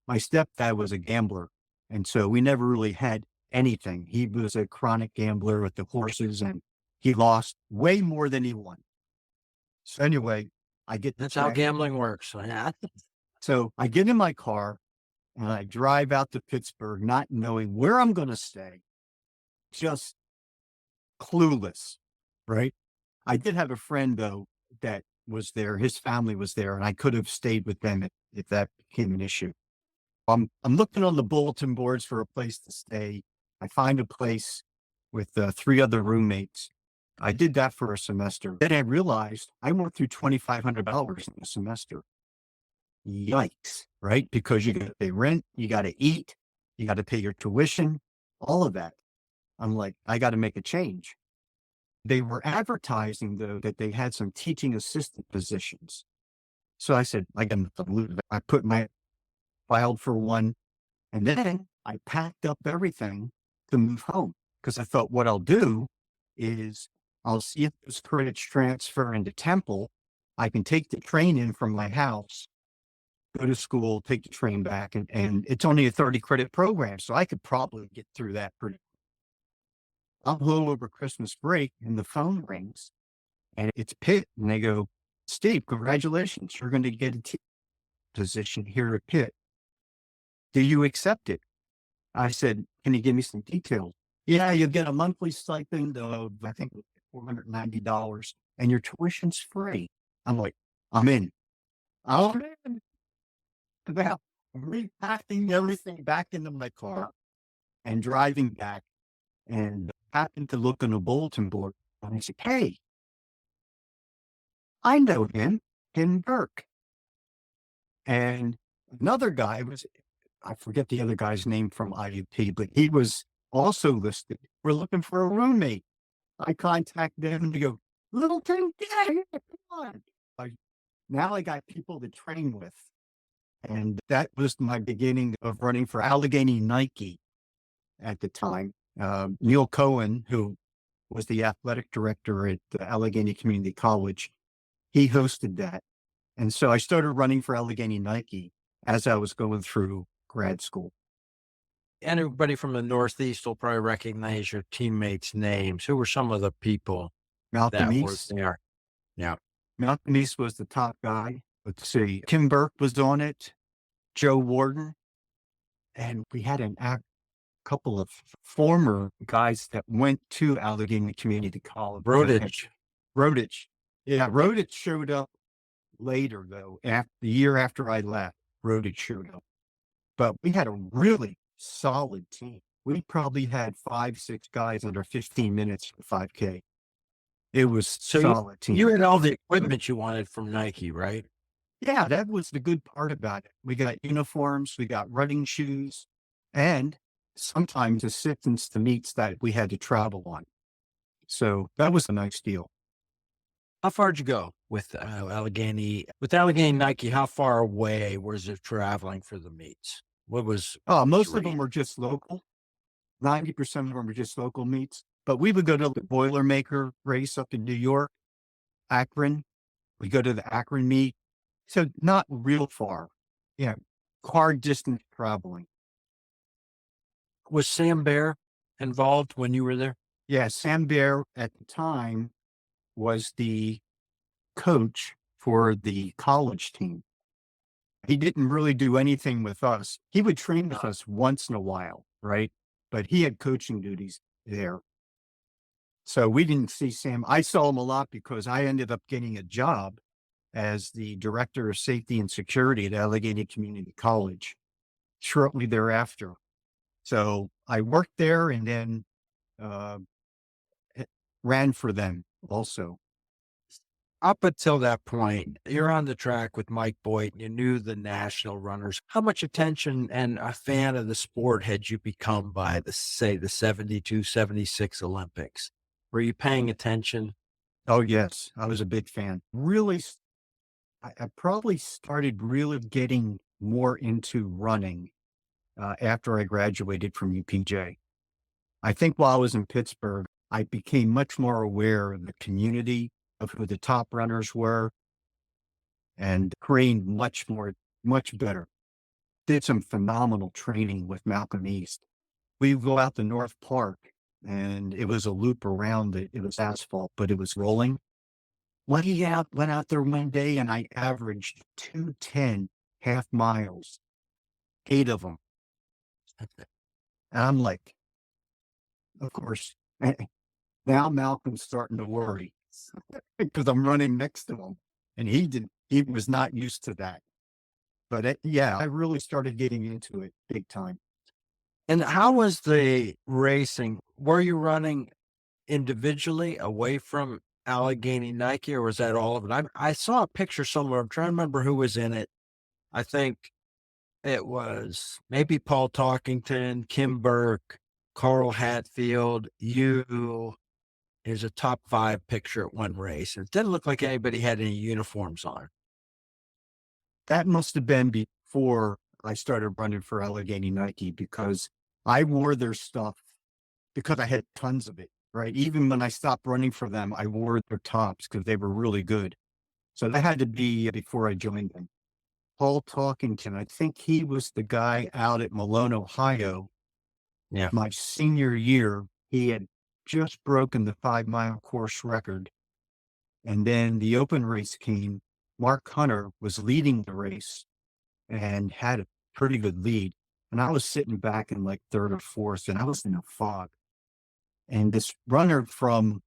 my stepdad was a gambler. And so we never really had anything. He was a chronic gambler with the horses and he lost way more than he won. So anyway, I get That's how gambling works. Yeah. So I get in my car and I drive out to Pittsburgh, not knowing where I'm going to stay, just clueless, right? I did have a friend though that was there. His family was there, and I could have stayed with them if that became an issue. I'm looking on the bulletin boards for a place to stay. I find a place with 3 other roommates. I did that for a semester. Then I realized I went through $2,500 in a semester. Yikes, right? Because you got to pay rent, you got to eat, you got to pay your tuition, all of that. I'm like, I got to make a change. They were advertising though that they had some teaching assistant positions. So I said, I put my filed for one, and then I packed up everything to move home because I thought what I'll do is I'll see if those credits transfer into Temple. I can take the train in from my house, go to school, take the train back, and it's only a 30 credit program. So I could probably get through that pretty. I'm home over Christmas break and the phone rings and it's Pitt. And they go, Steve, congratulations. You're going to get a position here at Pitt. Do you accept it? I said, can you give me some details? Yeah, you get a monthly stipend of, I think, $490 and your tuition's free. I'm like, I'm in. I'm in. About repacking everything back into my car and driving back and happened to look on a bulletin board and I said, hey, I know him, Ken Burke. And another guy I forget the other guy's name from IUP, but he was also listed. We're looking for a roommate. I contacted them and they go, Littleton, get here, come on. Now I got people to train with. And that was my beginning of running for Allegheny Nike at the time. Neil Cohen, who was the athletic director at Allegheny Community College, he hosted that. And so I started running for Allegheny Nike as I was going through grad school. Anybody from the Northeast will probably recognize your teammates' names. Who were some of the people Malcolm that were East. there? Yeah. Malcolm East was the top guy. Let's see. Kim Burke was on it. Joe Warden. And we had a couple of former guys that went to Allegheny Community College. Rodich. Yeah, Rodich showed up later, though. The year after I left, Rodich showed up. But we had a really solid team. We probably had 5-6 guys under 15 minutes for 5K. It was solid team. You had all the equipment you wanted from Nike, right? Yeah, that was the good part about it. We got uniforms, we got running shoes, and sometimes assistance to meets that we had to travel on. So that was a nice deal. How far did you go with Allegheny? With Allegheny Nike, how far away was it traveling for the meets? What was? Most of them were just local. 90% of them were just local meets. But we would go to the Boilermaker race up in New York, Akron. We go to the Akron meet. So not real far. Yeah. car distance traveling. Was Sam Bear involved when you were there? Yeah, Sam Bear at the time was the coach for the college team. He didn't really do anything with us. He would train with us once in a while, right? But he had coaching duties there. So we didn't see Sam. I saw him a lot because I ended up getting a job as the director of safety and security at Allegheny Community College shortly thereafter. So I worked there and then uh, ran for them also. Up until that point, you're on the track with Mike Boyd. You knew the national runners. How much attention and a fan of the sport had you become by the 72, 76 Olympics? Were you paying attention? Oh, yes. I was a big fan. Really, I probably started really getting more into running after I graduated from UPJ. I think while I was in Pittsburgh, I became much more aware of the community, of who the top runners were, and trained much better. Did some phenomenal training with Malcolm East. We go out to North Park and it was a loop around it. It was asphalt, but it was rolling. Went out there one day and I averaged 2:10 half miles, 8 of them. And I'm like, of course, now Malcolm's starting to worry because I'm running next to him. And he was not used to that. But yeah, I really started getting into it big time. And how was the racing? Were you running individually away from Allegheny Nike, or was that all of it? I saw a picture somewhere. I'm trying to remember who was in it. I think it was maybe Paul Talkington, Kim Burke, Carl Hatfield, you. Is a top 5 picture at one race. It didn't look like anybody had any uniforms on. That must have been before I started running for Allegheny Nike because I wore their stuff because I had tons of it, right? Even when I stopped running for them, I wore their tops because they were really good. So that had to be before I joined them. Paul Talkington, I think he was the guy out at Malone, Ohio. Yeah. My senior year, he had just broken the 5-mile course record. And then the open race came. Mark Hunter was leading the race and had a pretty good lead. And I was sitting back in like third or fourth, and I was in a fog. And this runner from,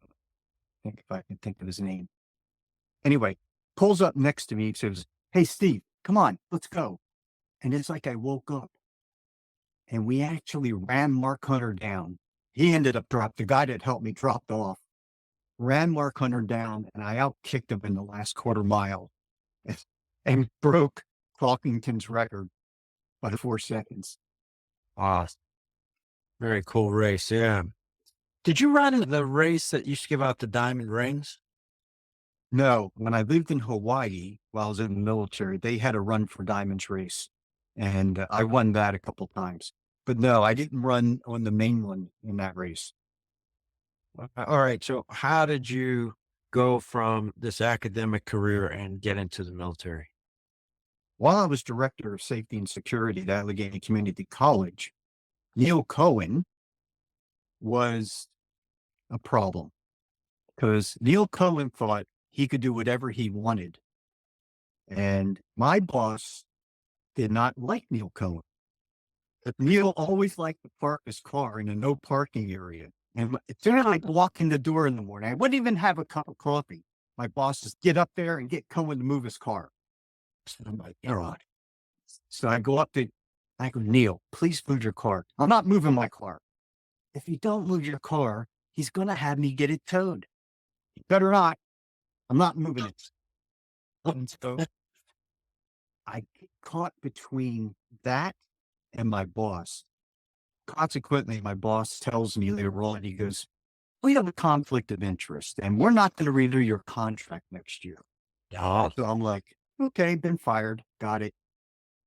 I think if I can think of his name. Anyway, pulls up next to me and says, "Hey, Steve, come on, let's go." And it's like I woke up and we actually ran Mark Hunter down. He ended up the guy that helped me dropped off, ran Mark Hunter down, and I outkicked him in the last quarter mile and broke Talkington's record by 4 seconds. Awesome. Very cool race. Yeah. Did you run the race that used to give out the diamond rings? No, when I lived in Hawaii while I was in the military, they had a run for diamonds race, and I won that a couple times. But no, I didn't run on the main one in that race. All right. So how did you go from this academic career and get into the military? While I was director of safety and security at Allegheny Community College, Neil Cohen was a problem because Neil Cohen thought he could do whatever he wanted. And my boss did not like Neil Cohen. But Neil always liked to park his car in a no parking area. And as soon as I walk in the door in the morning, I wouldn't even have a cup of coffee. My boss just get up there and get Cohen to move his car. So I'm like, all right. So I go, Neil, please move your car. I'm not moving my car. If you don't move your car, he's going to have me get it towed. You better not. I'm not moving it. And so I get caught between that and my boss. Consequently, my boss tells me later on, he goes, "We have a conflict of interest and we're not going to renew your contract next year." Oh, So I'm like, okay, been fired. Got it.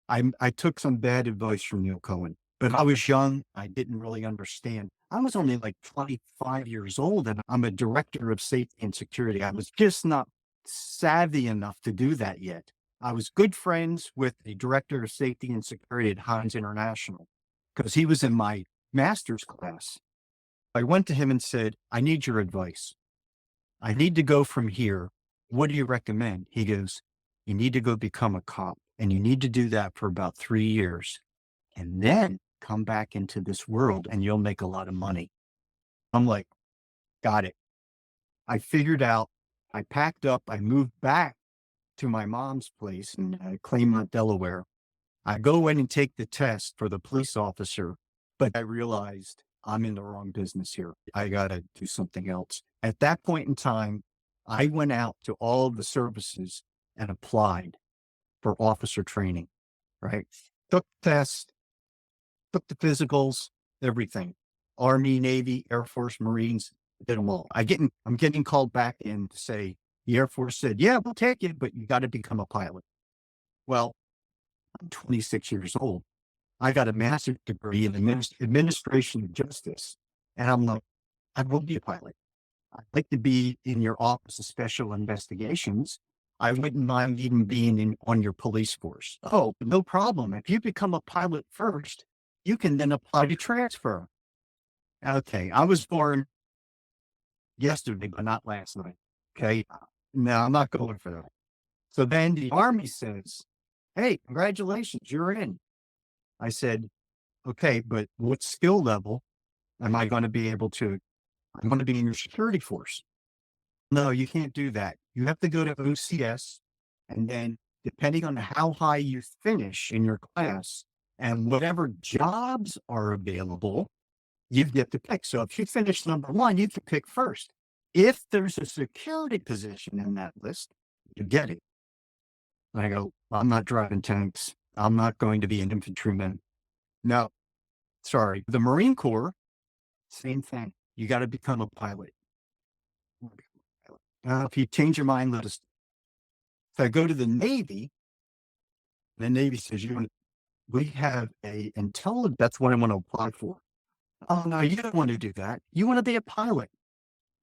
I took some bad advice from Neil Cohen, but I was young. I didn't really understand. I was only like 25 years old and I'm a director of safety and security. I was just not savvy enough to do that yet. I was good friends with the director of safety and security at Heinz International because he was in my master's class. I went to him and said, I need your advice. I need to go from here. What do you recommend? He goes, you need to go become a cop, and you need to do that for about 3 years and then come back into this world and you'll make a lot of money. I'm like, got it. I figured out, I packed up, I moved back to my mom's place in Claymont, Delaware. I go in and take the test for the police officer, but I realized I'm in the wrong business here. I got to do something else. At that point in time, I went out to all of the services and applied for officer training, right? Took the test, took the physicals, everything. Army, Navy, Air Force, Marines, did them all. I'm getting called back in to say, the Air Force said, yeah, we'll take you, but you got to become a pilot. Well, I'm 26 years old. I got a master's degree in administration of justice. And I'm like, I will be a pilot. I'd like to be in your Office of Special Investigations. I wouldn't mind even being on your police force. Oh, no problem. If you become a pilot first, you can then apply to transfer. Okay. I was born yesterday, but not last night. Okay. No, I'm not going for that. So then the Army says, hey, congratulations, you're in. I said, okay, but what skill level am I going to be able to? I'm going to be in your security force. No, you can't do that. You have to go to OCS, and then depending on how high you finish in your class and whatever jobs are available, you get to pick. So if you finish number one, you can pick first. If there's a security position in that list, you get it. And I go, I'm not driving tanks. I'm not going to be an infantryman. No, sorry. The Marine Corps, same thing. You got to become a pilot. If you change your mind, let us. If I go to the Navy says, we have a intelligence. That's what I want to apply for. Oh, no, you don't want to do that. You want to be a pilot.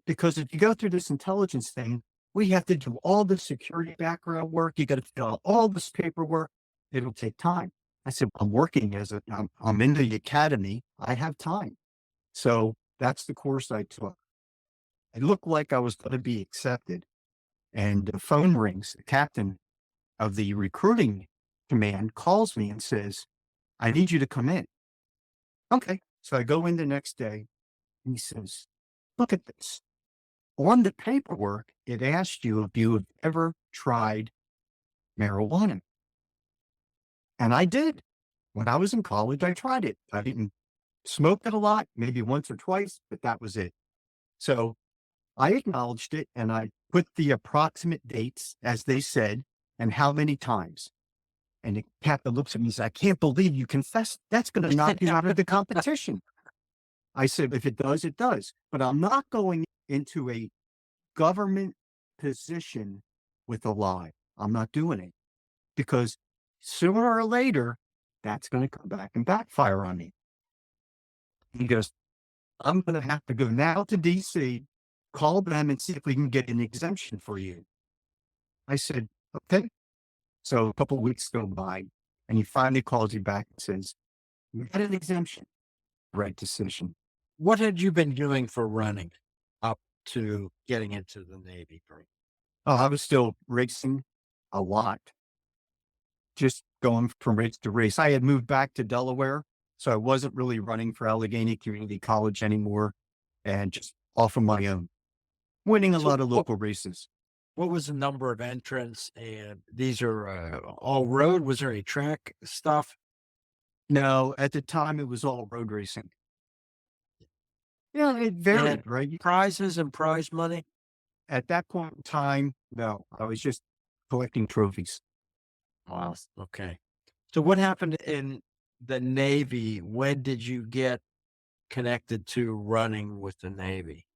Because if you go through this intelligence thing, we have to do all the security background work. You got to fill out all this paperwork. It'll take time. I said, I'm working I'm in the academy. I have time. So that's the course I took. It looked like I was going to be accepted. And the phone rings. The captain of the recruiting command calls me and says, I need you to come in. Okay. So I go in the next day and he says, look at this. On the paperwork, it asked you if you have ever tried marijuana. And I did. When I was in college, I tried it. I didn't smoke it a lot, maybe once or twice, but that was it. So I acknowledged it and I put the approximate dates as they said and how many times. And the captain looks at me and says, I can't believe you confessed. That's going to knock you out of the competition. I said, if it does, it does. But I'm not going into a government position with a lie. I'm not doing it because sooner or later, that's going to come back and backfire on me. He goes, I'm going to have to go now to DC, call them and see if we can get an exemption for you. I said, okay. So a couple of weeks go by and he finally calls you back and says, we got an exemption. Right decision. What had you been doing for running up to getting into the Navy? Oh, I was still racing a lot. Just going from race to race. I had moved back to Delaware, so I wasn't really running for Allegheny Community College anymore and just off of my own, winning a lot of local races. What was the number of entrants? And these are all road. Was there any track stuff? No, at the time it was all road racing. Yeah, it varied, right? Prizes and prize money? At that point in time, no, I was just collecting trophies. Wow. Okay. So what happened in the Navy? When did you get connected to running with the Navy?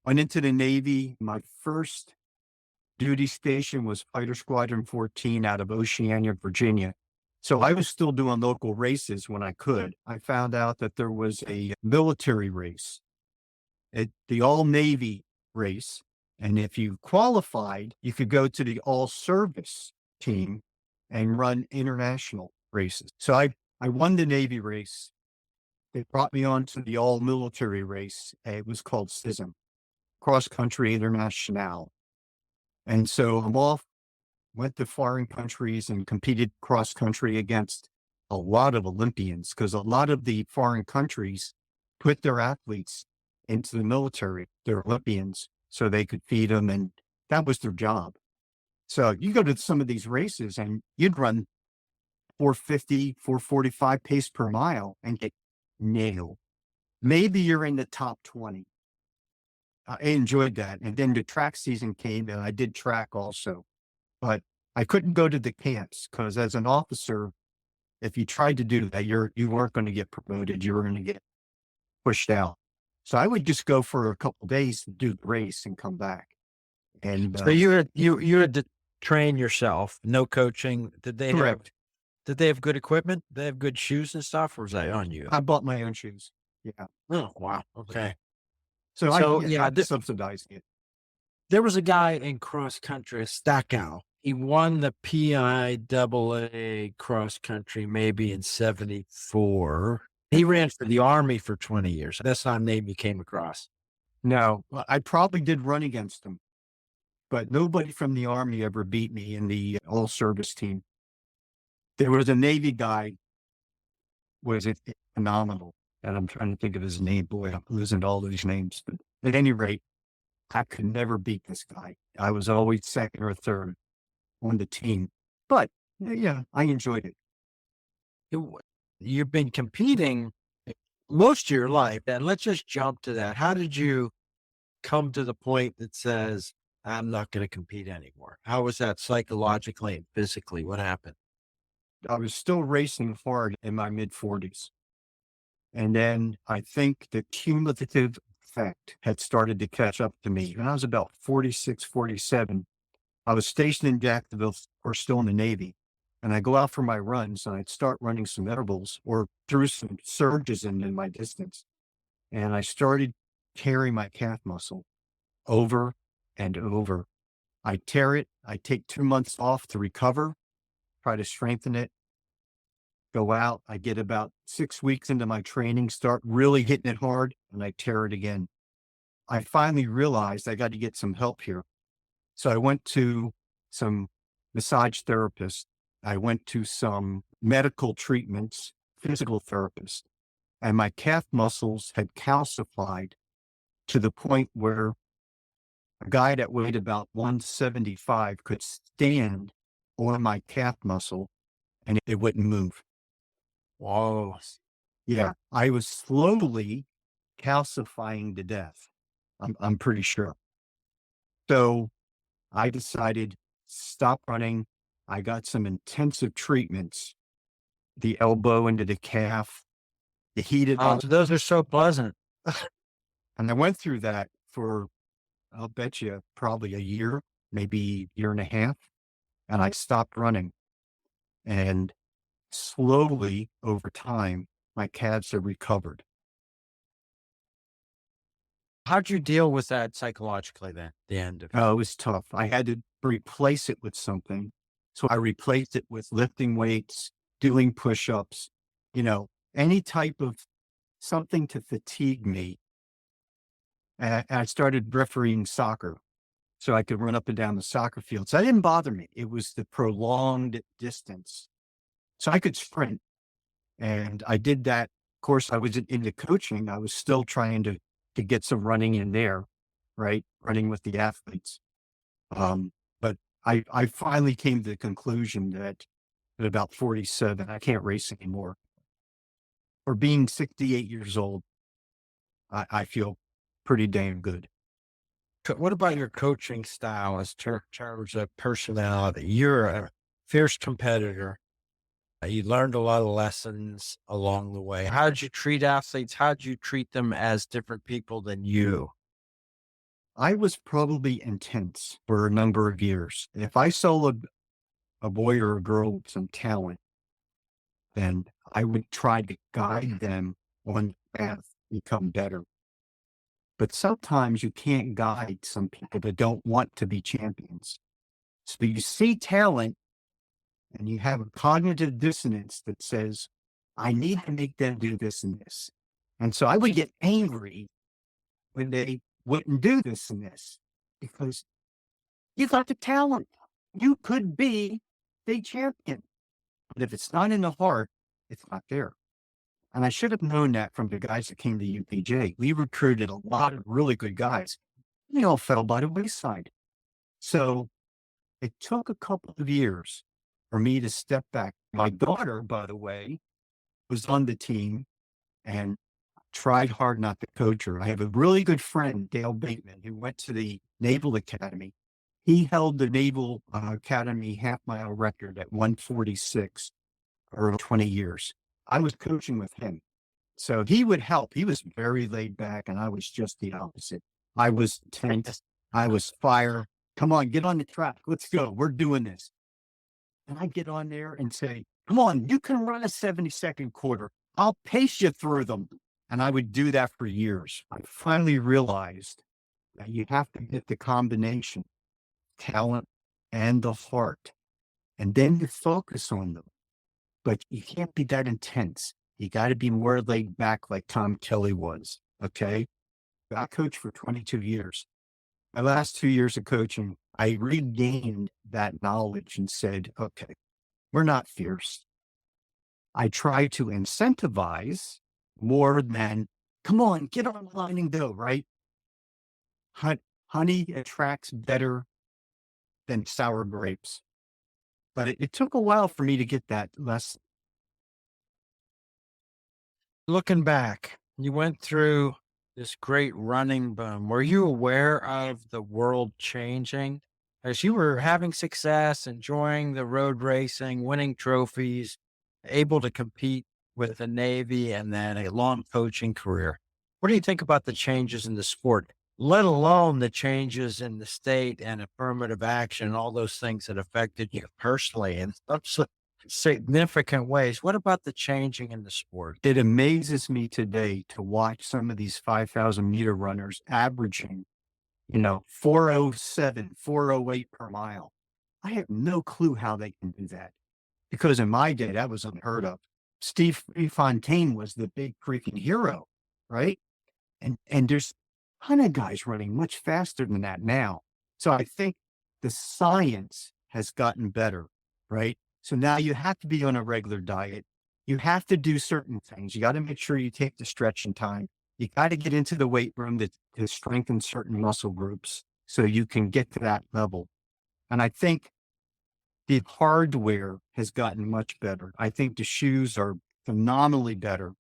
Went into the Navy. My first duty station was Fighter Squadron 14 out of Oceania, Virginia. So I was still doing local races when I could. I found out that there was a military race, the all Navy race. And if you qualified, you could go to the all service team and run international races. So I won the Navy race. They brought me on to the all military race. It was called CISM, Cross Country International. And so I'm off, went to foreign countries and competed cross country against a lot of Olympians, because a lot of the foreign countries put their athletes into the military, their Olympians, so they could feed them. And that was their job. So you go to some of these races and you'd run 450, 445 pace per mile and get nailed. Maybe you're in the top 20. I enjoyed that. And then the track season came and I did track also, but I couldn't go to the camps because as an officer, if you tried to do that, you weren't going to get promoted. You were going to get pushed out. So I would just go for a couple of days to do the race and come back. And So you had to train yourself, no coaching. correct. Did they have good equipment? Did they have good shoes and stuff, or was that on you? I bought my own shoes. Yeah. Oh, wow. Okay. So So I subsidized it. there was a guy in cross country, Stackow. He won the PIAA cross country maybe in 74. He ran for the Army for 20 years. That's not a name you came across. No, well, I probably did run against them, but nobody from the Army ever beat me in the all service team. There was a Navy guy, was it phenomenal? And I'm trying to think of his name. Boy, I'm losing all these names. But at any rate, I could never beat this guy. I was always second or third on the team. But yeah, I enjoyed it. You've been competing most of your life, and let's just jump to that. How did you come to the point that says, I'm not going to compete anymore? How was that psychologically and physically? What happened? I was still racing hard in my mid 40s. And then I think the cumulative effect had started to catch up to me. When I was about 46, 47, I was stationed in Jacksonville or still in the Navy. And I go out for my runs and I'd start running some intervals or threw some surges in my distance. And I started tearing my calf muscle over and over. I tear it. I take 2 months off to recover, try to strengthen it, go out. I get about 6 weeks into my training, start really hitting it hard, and I tear it again. I finally realized I got to get some help here. So I went to some massage therapists. I went to some medical treatments, physical therapists, and my calf muscles had calcified to the point where a guy that weighed about 175 could stand on my calf muscle and it wouldn't move. Whoa. Yeah, I was slowly calcifying to death. I'm pretty sure. So I decided stop running. I got some intensive treatments, the elbow into the calf, the heated, So those are so pleasant. and I went through that for, I'll bet you, probably a year, maybe year and a half. And I stopped running. And slowly over time, my calves have recovered. How'd you deal with that psychologically then, the end of it? Oh, it was tough. I had to replace it with something. So I replaced it with lifting weights, doing push-ups, any type of something to fatigue me. And I started refereeing soccer so I could run up and down the soccer field. So that didn't bother me. It was the prolonged distance. So I could sprint. And I did that. Of course, I was into coaching. I was still trying to get some running in there, right? Running with the athletes. But I finally came to the conclusion that at about 47, I can't race anymore. For being 68 years old, I feel pretty damn good. What about your coaching style as terms of personality? You're a fierce competitor. You learned a lot of lessons along the way. How did you treat athletes? How did you treat them as different people than you? I was probably intense for a number of years. If I saw a boy or a girl with some talent, then I would try to guide them on the path to become better. But sometimes you can't guide some people that don't want to be champions. So you see talent and you have a cognitive dissonance that says, I need to make them do this and this. And so I would get angry when they wouldn't do this and this because you got the talent. You could be the champion. But if it's not in the heart, it's not there. And I should have known that from the guys that came to UPJ. We recruited a lot of really good guys. They all fell by the wayside. So it took a couple of years for me to step back. My daughter, by the way, was on the team and tried hard not to coach her. I have a really good friend, Dale Bateman, who went to the Naval Academy. He held the Naval Academy half mile record at 146 for 20 years. I was coaching with him. So he would help. He was very laid back, and I was just the opposite. I was tense. I was fire. Come on, get on the track. Let's go. We're doing this. And I get on there and say, come on, you can run a 70-second quarter. I'll pace you through them. And I would do that for years. I finally realized that you have to get the combination, talent and the heart, and then you focus on them. But you can't be that intense. You got to be more laid back like Tom Kelly was. Okay. I coached for 22 years. My last 2 years of coaching, I regained that knowledge and said, okay, we're not fierce. I try to incentivize more than, come on, get on the line and go, right? Honey attracts better than sour grapes. But it took a while for me to get that lesson. Looking back, you went through this great running boom. Were you aware of the world changing as you were having success, enjoying the road racing, winning trophies, able to compete with the Navy and then a long coaching career? What do you think about the changes in the sport, let alone the changes in the state and affirmative action, all those things that affected you personally in such significant ways? What about the changing in the sport? It amazes me today to watch some of these 5,000 meter runners averaging, 407, 408 per mile. I have no clue how they can do that because in my day, that was unheard of. Steve Fontaine was the big freaking hero, right? And there's a ton of guys running much faster than that now. So I think the science has gotten better, right? So now you have to be on a regular diet. You have to do certain things. You got to make sure you take the stretching time. You got to get into the weight room to strengthen certain muscle groups so you can get to that level. And I think the hardware has gotten much better. I think the shoes are phenomenally better.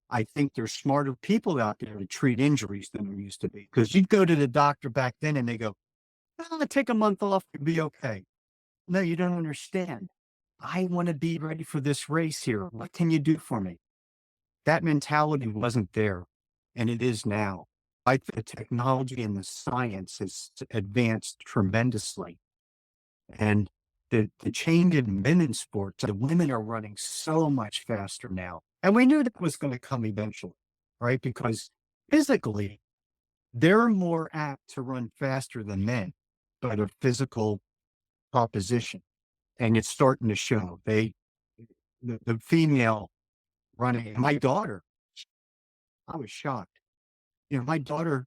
I think there's smarter people out there to treat injuries than there used to be. Because you'd go to the doctor back then and they go, oh, take a month off to be okay. No, you don't understand. I want to be ready for this race here. What can you do for me? That mentality wasn't there, and it is now. I think the technology and the science has advanced tremendously. And the change in men's sports, the women are running so much faster now. And we knew that was going to come eventually, right? Because physically, they're more apt to run faster than men by their physical proposition. And it's starting to show. The female running, my daughter, I was shocked. My daughter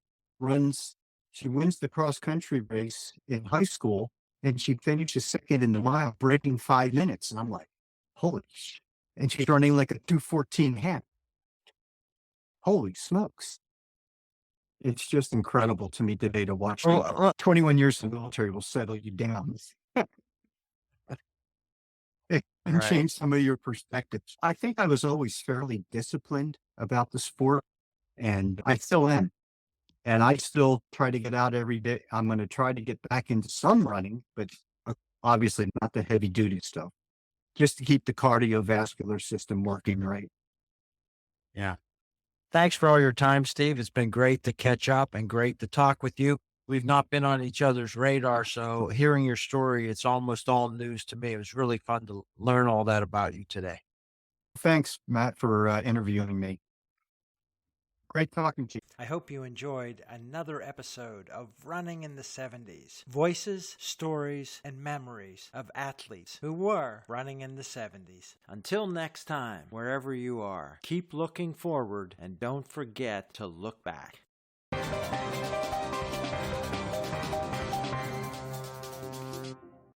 she wins the cross country race in high school and she finishes second in the mile, breaking 5 minutes. And I'm like, holy shit. And she's running like a 2:14 half. Holy smokes. It's just incredible to me today to watch. 21 years in the military will settle you down. And Right. change some of your perspectives. I think I was always fairly disciplined about the sport, and I still am. And I still try to get out every day. I'm going to try to get back into some running, but obviously not the heavy duty stuff, just to keep the cardiovascular system working right. Yeah. Thanks for all your time, Steve. It's been great to catch up and great to talk with you. We've not been on each other's radar, so hearing your story, it's almost all news to me. It was really fun to learn all that about you today. Thanks, Matt, for interviewing me. Great talking to you. I hope you enjoyed another episode of Running in the 70s. Voices, stories, and memories of athletes who were running in the 70s. Until next time, wherever you are, keep looking forward and don't forget to look back.